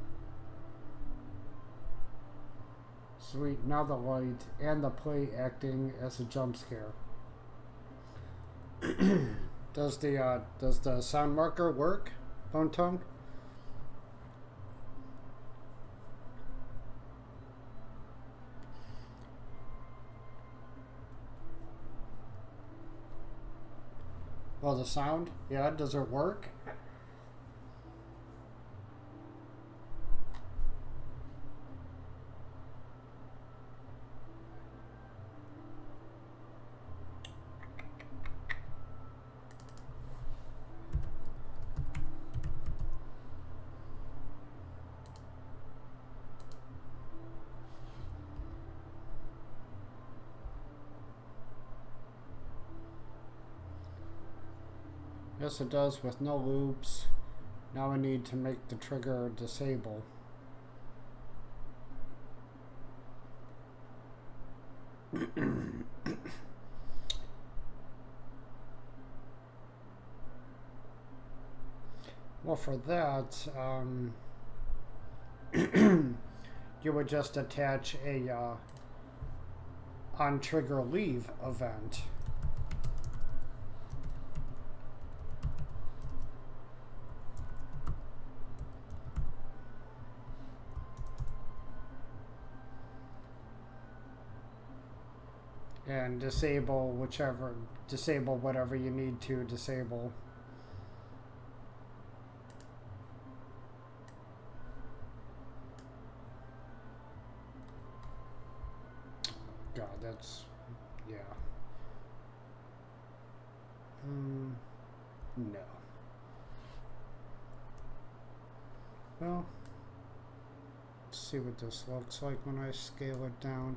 Sweet, now the light and the play acting as a jump scare. Does the sound marker work, Bone Tongue? Well, the sound? Yeah, does it work? Yes, it does with no loops. Now I need to make the trigger disable. Well, for that, you would just attach a on trigger leave event. And disable whatever you need to disable. God, that's, yeah. No. Well, let's see what this looks like when I scale it down.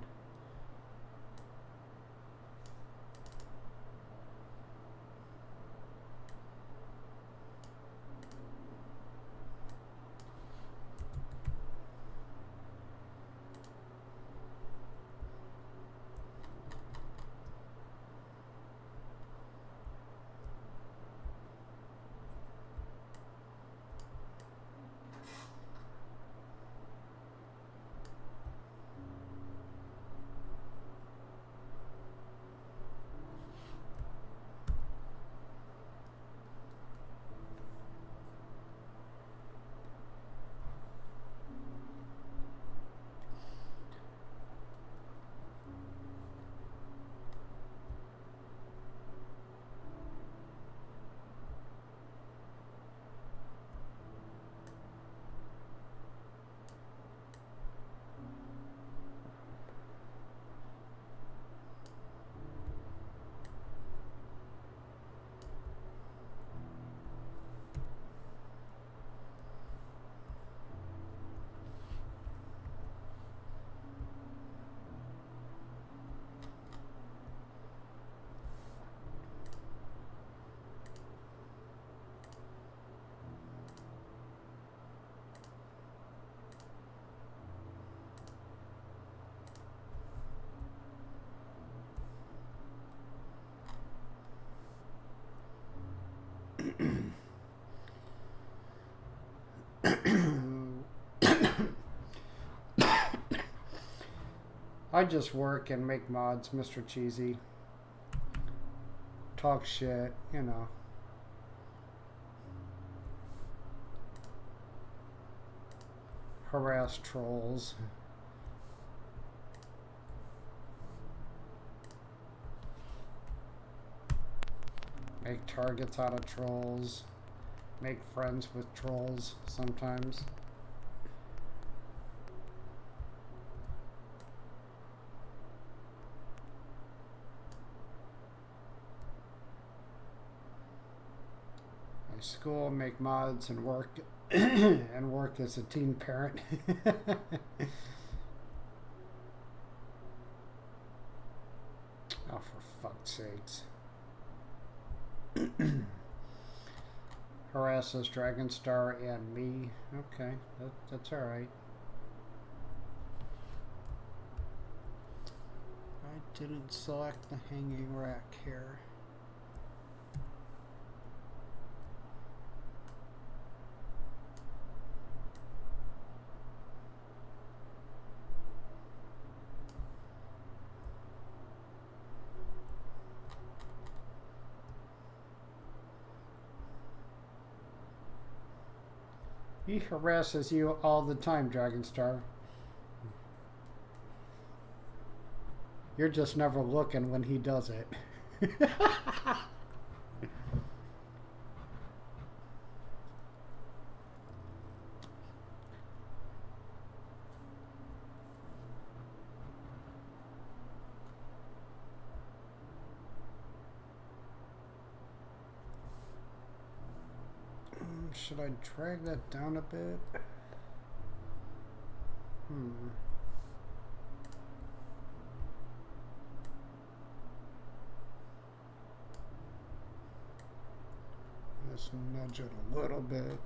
I just work and make mods, Mr. Cheesy. Talk shit, you know. Harass trolls. Make targets out of trolls. Make friends with trolls sometimes. School, make mods, and work and work as a teen parent. Oh, for fuck's sakes. Harasses Dragonstar and me. Okay, that's alright. I didn't select the hanging rack here. He harasses you all the time, Dragonstar. You're just never looking when he does it. Should I drag that down a bit? Let's nudge it a little bit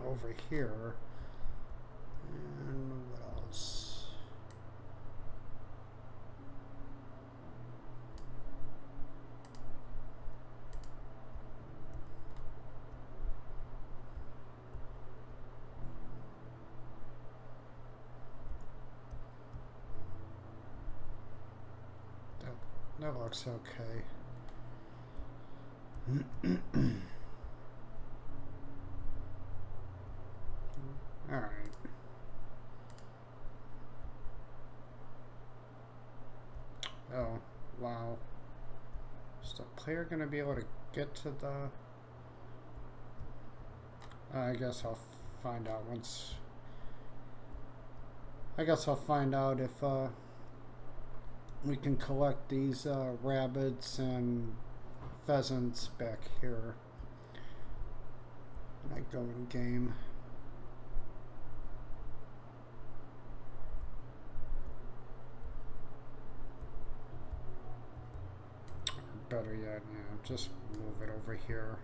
over here. And what else? That looks okay. All right. Oh, wow. Is the player going to be able to get to the... I guess I'll find out once... I guess I'll find out if we can collect these rabbits and pheasants back here when I go in game. Or better yet, yeah, just move it over here.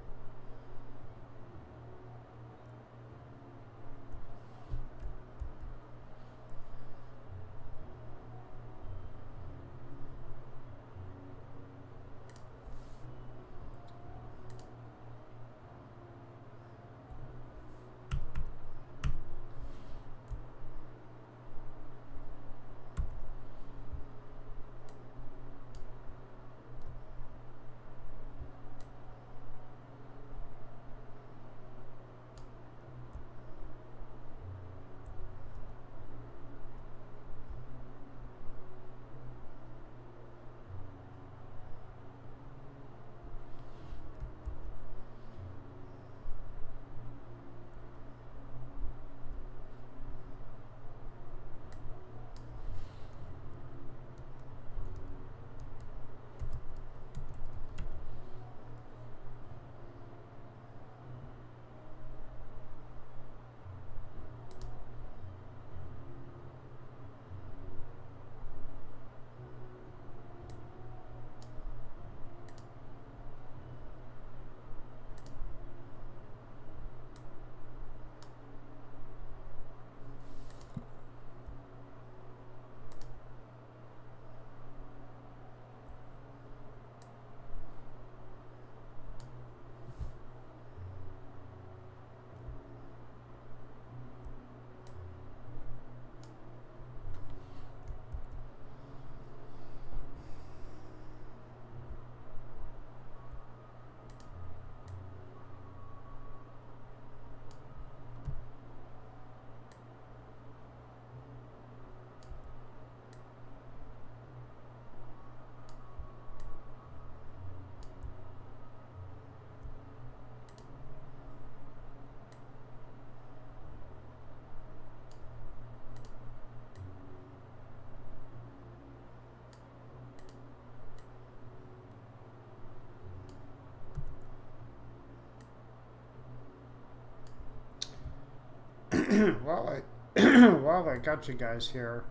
While while I got you guys here,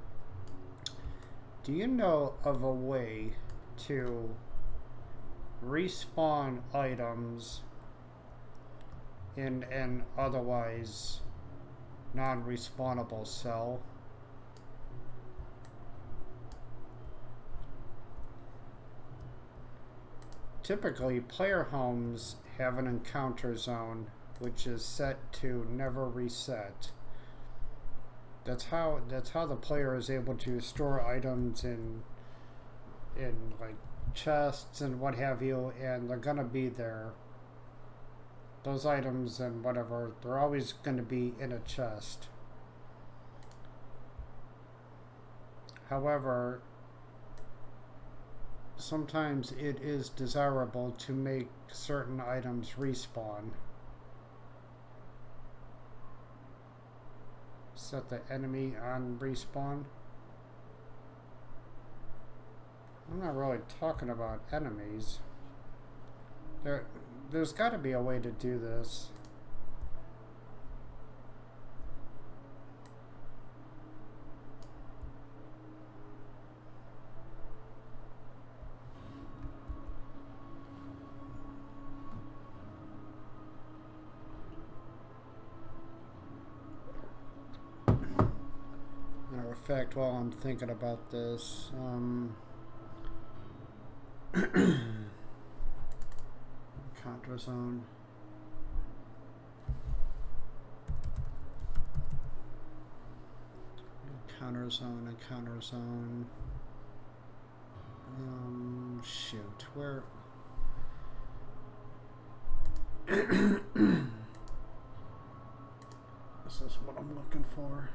do you know of a way to respawn items in an otherwise non-respawnable cell? Typically, player homes have an encounter zone which is set to never reset. That's how the player is able to store items in like chests and what have you, and they're gonna be there. Those items and whatever, they're always gonna be in a chest. However, sometimes it is desirable to make certain items respawn. Set the enemy on respawn. I'm not really talking about enemies. There's got to be a way to do this. Matter of fact, while I'm thinking about this, counter zone. Encounter zone, encounter zone. Shoot, where? This is what I'm looking for.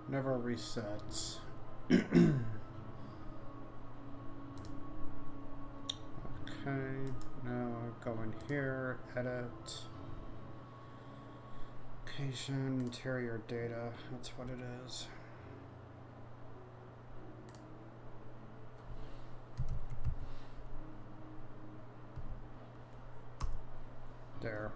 Never resets. Okay, now go in here, edit, location, interior data, that's what it is. There.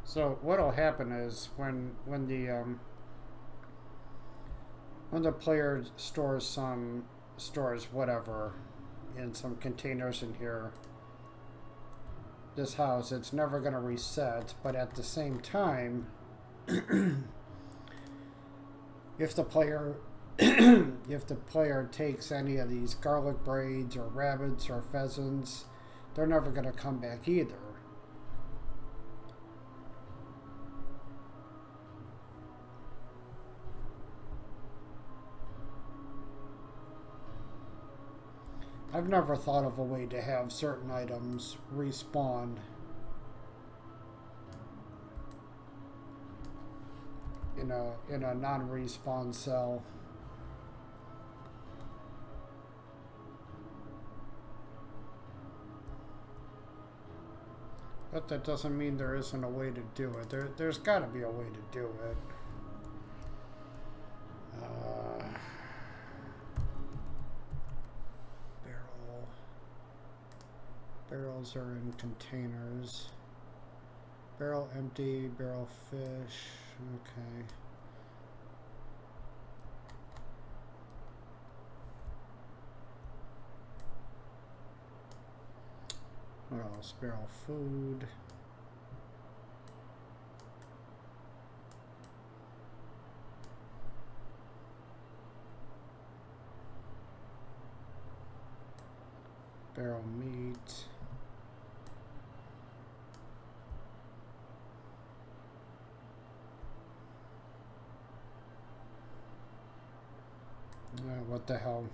So what'll happen is when the player stores whatever in some containers in here, this house, it's never going to reset. But at the same time, if the player takes any of these garlic braids or rabbits or pheasants, they're never going to come back either. I've never thought of a way to have certain items respawn in a non-respawn cell. But that doesn't mean there isn't a way to do it. There's got to be a way to do it. Barrels are in containers. Barrel empty, barrel fish. Okay. What else? Barrel food. Barrel meat. What the hell?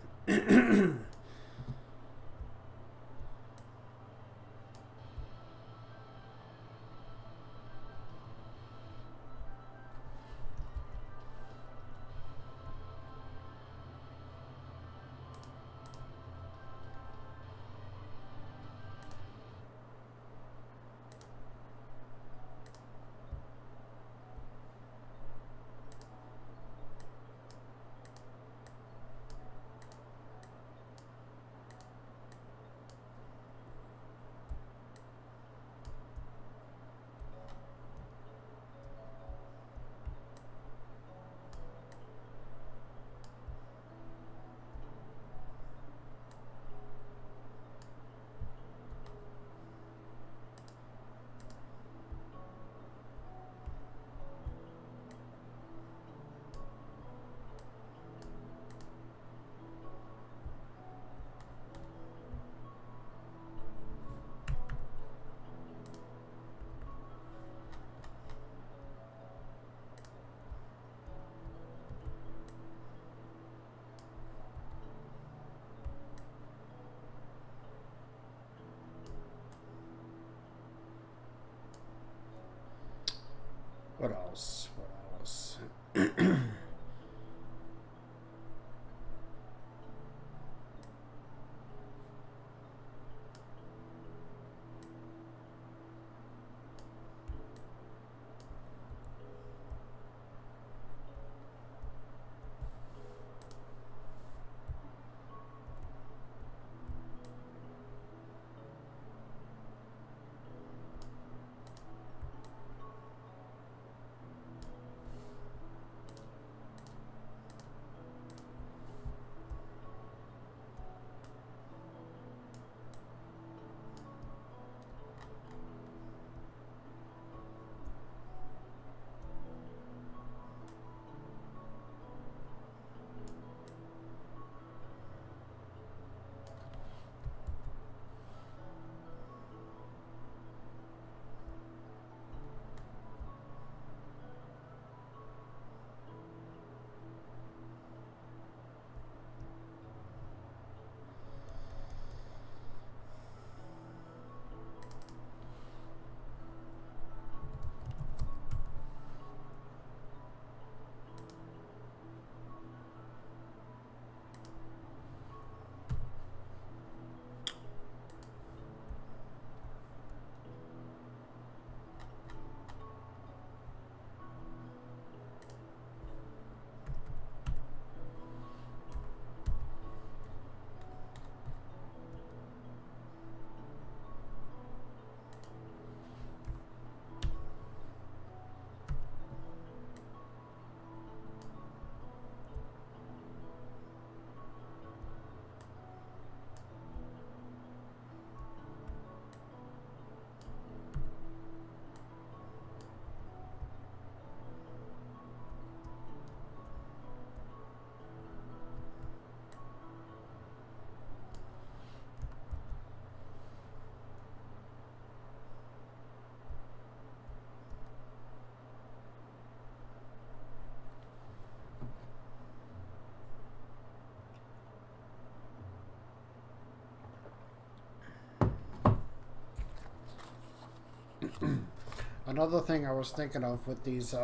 Another thing I was thinking of with these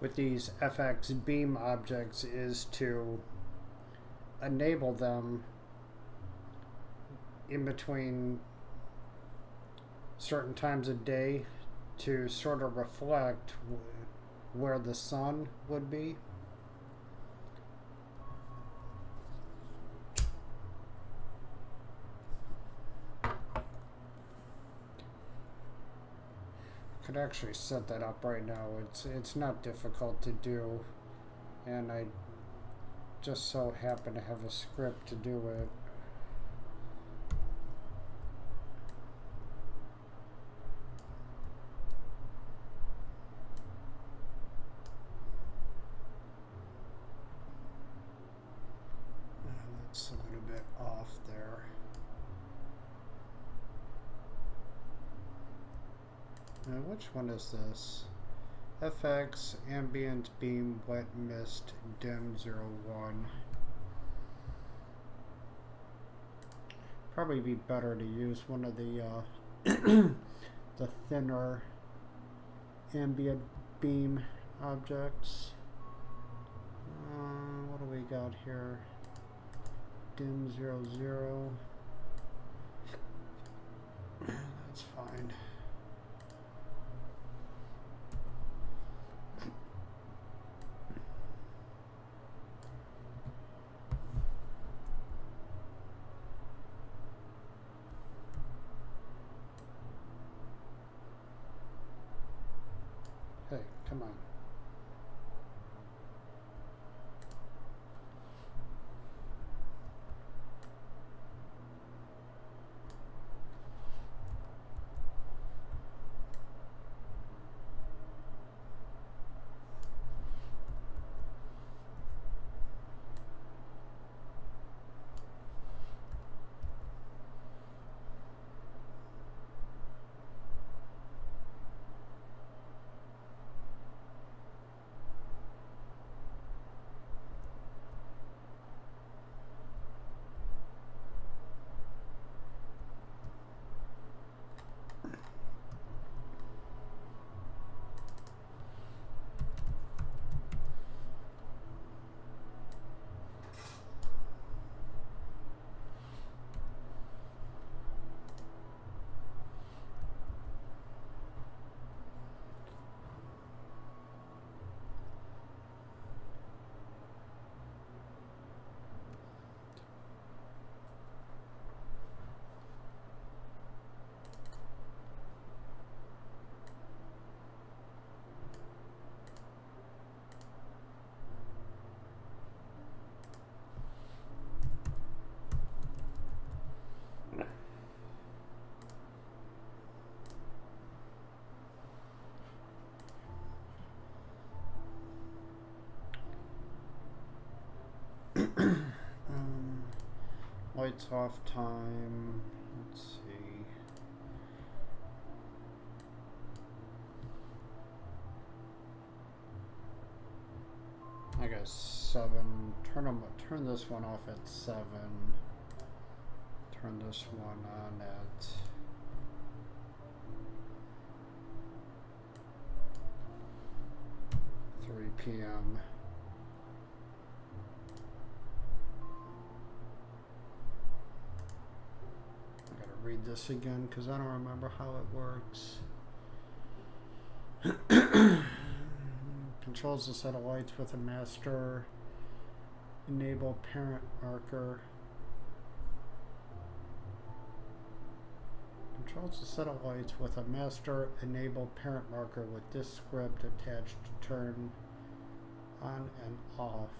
with these FX beam objects is to enable them in between certain times of day to sort of reflect where the sun would be. Could actually set that up right now. It's not difficult to do, and I just so happen to have a script to do it. That's a little bit off there. Now, which one is this? FX ambient beam wet mist dim 01. Probably be better to use one of the the thinner ambient beam objects. What do we got here? Dim 00. That's fine. Hey, come on. Lights off time. Let's see. I guess 7. Turn this one off at 7. Turn this one on at 3 p.m. Read this again because I don't remember how it works. Controls the set of lights with a master. Enable parent marker. Controls the set of lights with a master. Enable parent marker with this script attached to turn on and off.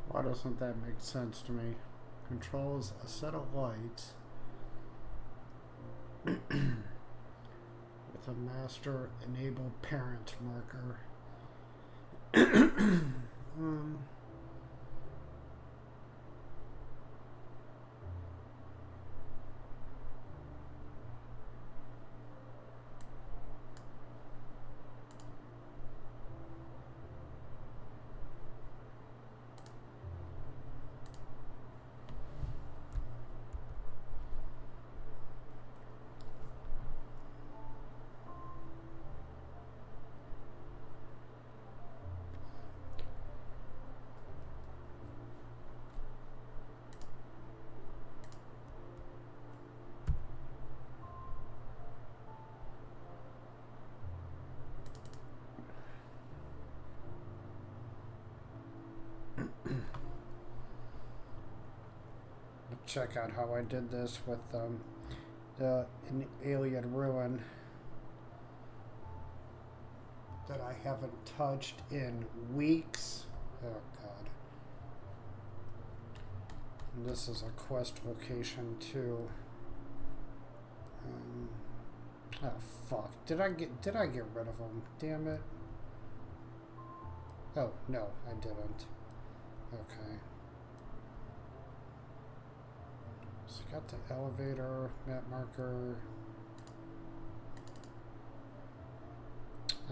Why doesn't that make sense to me? Controls a set of lights with with a master enable parent marker. Check out how I did this with the alien ruin that I haven't touched in weeks. Oh god. And this is a quest location too. Oh fuck. Did I get rid of them? Damn it. Oh no, I didn't. Okay. So got the elevator, map marker.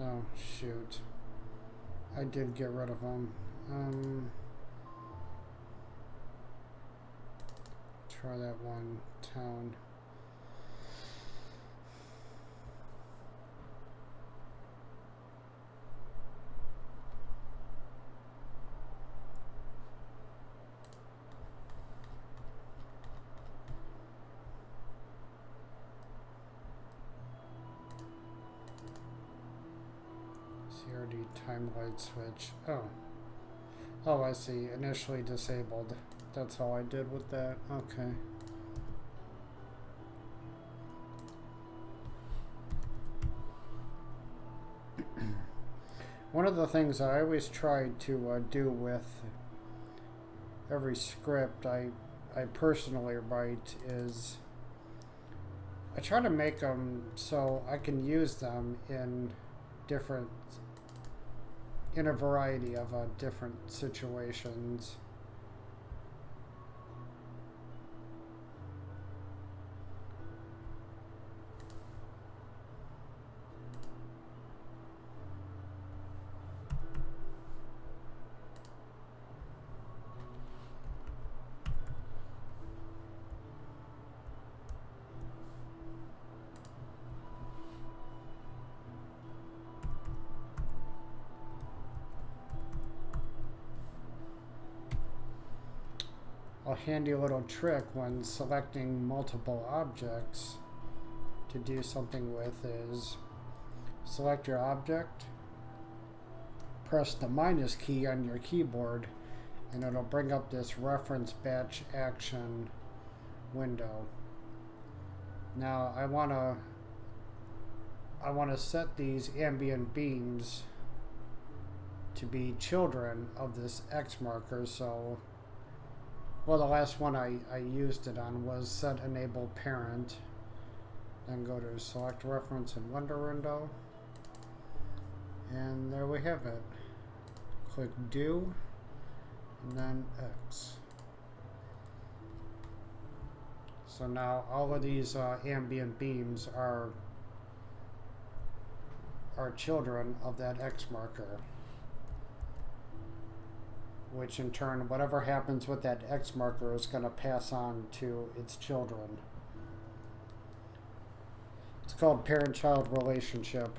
Oh, shoot. I did get rid of them. Try that one town. CRD time light switch. Oh, I see. Initially disabled. That's all I did with that. Okay. One of the things I always try to do with every script I personally write is I try to make them so I can use them in a variety of different situations. A handy little trick when selecting multiple objects to do something with is select your object, press the minus key on your keyboard, and it'll bring up this reference batch action window. Now I want to set these ambient beams to be children of this X marker, so well, the last one I used it on was set enable parent. Then go to select reference and window. And there we have it. Click do, and then X. So now all of these ambient beams are children of that X marker, which in turn, whatever happens with that X marker is going to pass on to its children. It's called parent-child relationship.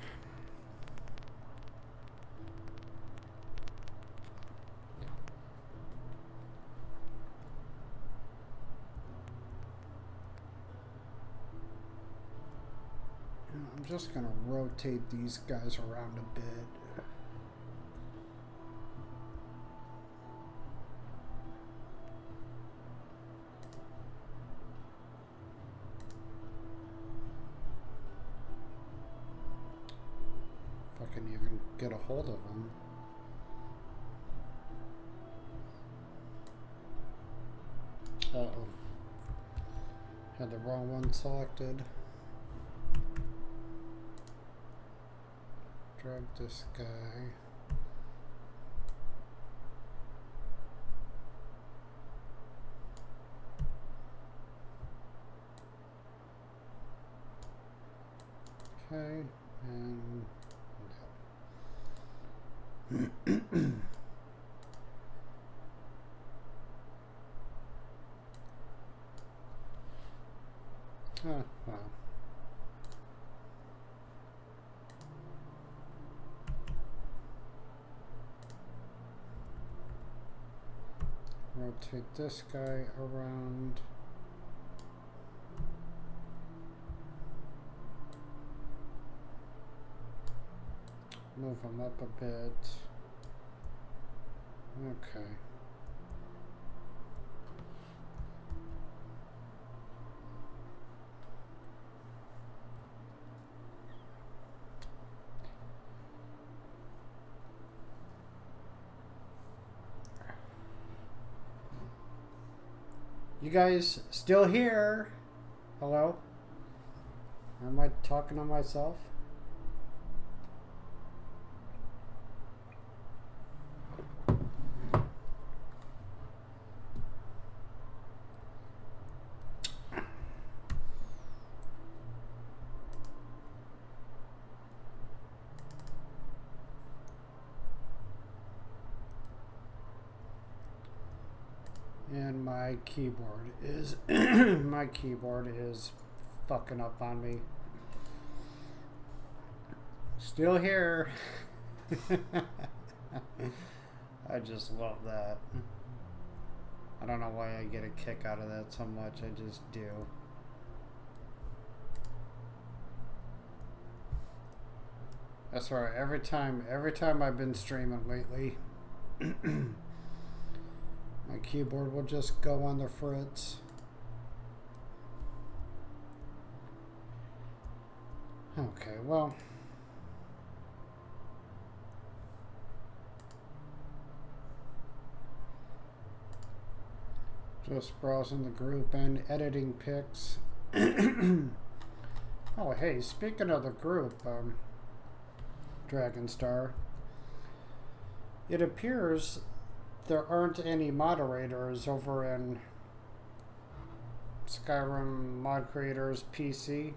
I'm just going to rotate these guys around a bit. If I can even get a hold of them. Uh-oh. Had the wrong one selected. drag this guy. Okay, and oh, wow. Rotate this guy around. Move him up a bit. Okay. You guys still here? Hello? Am I talking to myself? And my keyboard is my keyboard is fucking up on me. Still here. I just love that. I don't know why I get a kick out of that so much. I just do. That's right. Every time I've been streaming lately, my keyboard will just go on the fritz. Okay, well. Just browsing the group and editing pics. Oh, hey, speaking of the group, Dragonstar, it appears there aren't any moderators over in Skyrim Mod Creators PC.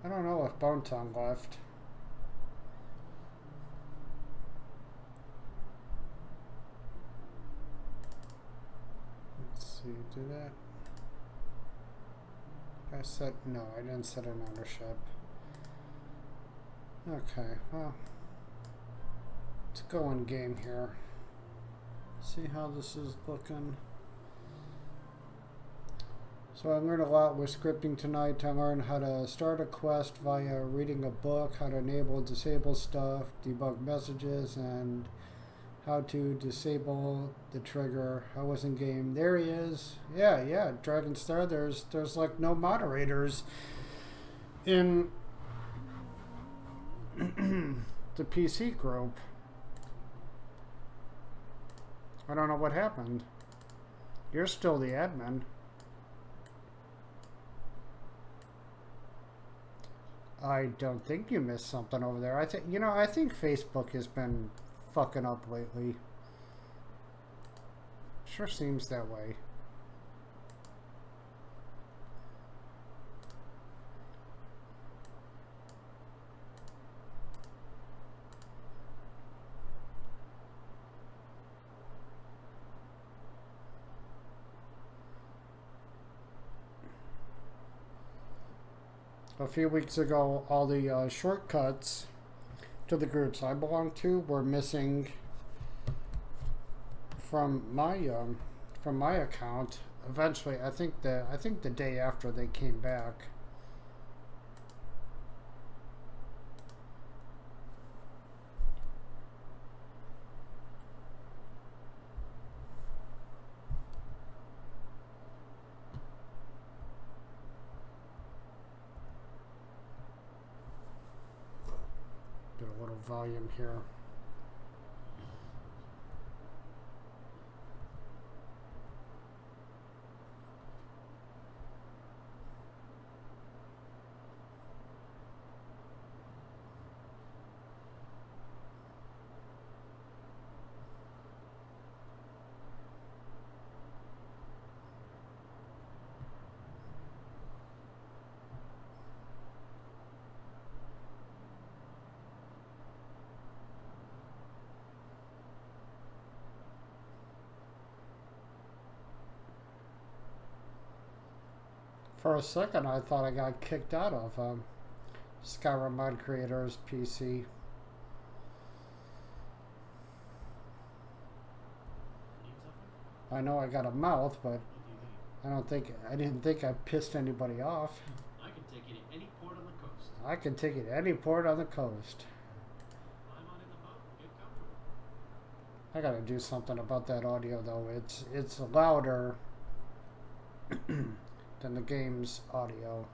I don't know if Bone Tongue left. Let's see, do that. I said no, I didn't set an ownership. Okay, well, let's go in game here. See how this is looking. So I learned a lot with scripting tonight. I learned how to start a quest via reading a book, how to enable and disable stuff, debug messages, and how to disable the trigger. I was in game. There he is. Yeah, Dragonstar. There's like no moderators in the PC group. I don't know what happened. You're still the admin. I don't think you missed something over there. I think Facebook has been fucking up lately. Sure seems that way. A few weeks ago, all the shortcuts to the groups I belong to were missing from my account. Eventually, I think the day after they came back. Get a little volume here. For a second, I thought I got kicked out of Skyrim mod creator's PC. I know I got a mouth, but I didn't think I pissed anybody off. I can take it at any port on the coast. I can take it any port on the coast. Climb on in the boat and get comfortable. I gotta do something about that audio though. It's louder than the game's audio.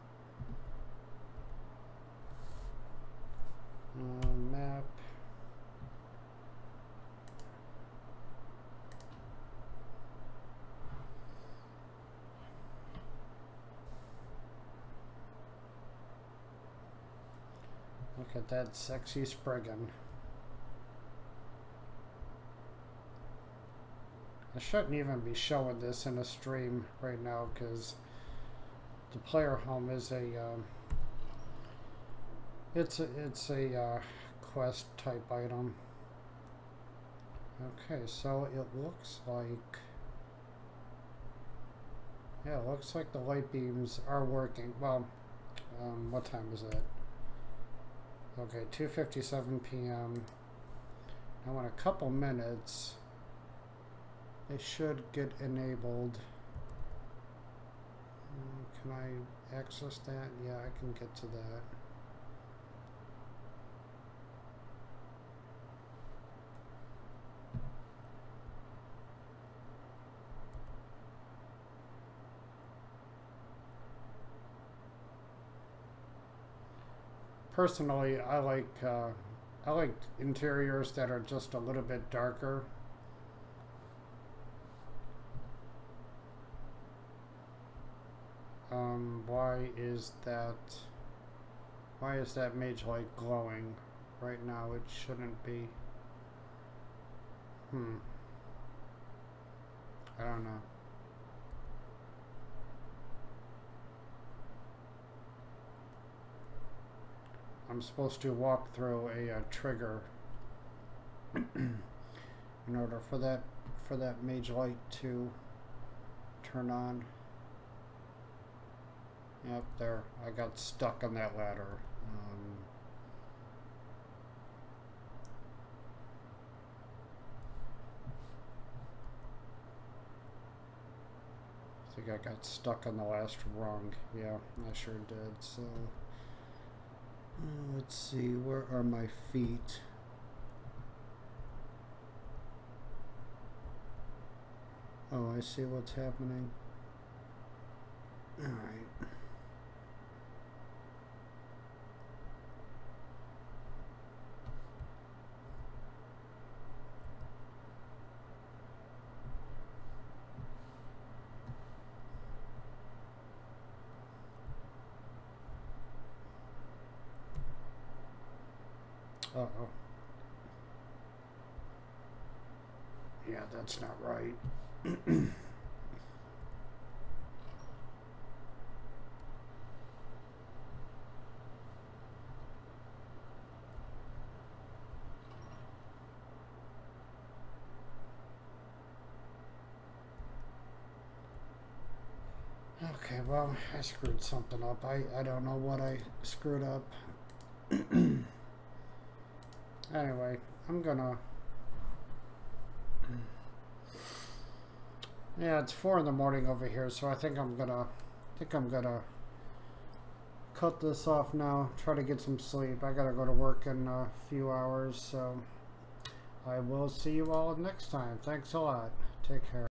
Map. Look at that sexy Spriggan. I shouldn't even be showing this in a stream right now because the player home is a it's a quest type item. Okay, so it looks like it looks like the light beams are working. Well, what time is it? Okay, 2:57 p.m. Now in a couple minutes it should get enabled. Can I access that? Yeah, I can get to that. Personally, I like interiors that are just a little bit darker. Why is that mage light glowing right now? It shouldn't be. I don't know. I'm supposed to walk through a trigger in order for that mage light to turn on. Yep, there. I got stuck on that ladder. I think I got stuck on the last rung. Yeah, I sure did. So let's see, where are my feet? Oh, I see what's happening. All right. Uh-oh. Yeah, that's not right. Okay, well, I screwed something up. I don't know what I screwed up. Anyway, I'm gonna... Yeah, it's 4 in the morning over here, so I think I'm gonna cut this off now, try to get some sleep. I gotta go to work in a few hours, so I will see you all next time. Thanks a lot. Take care.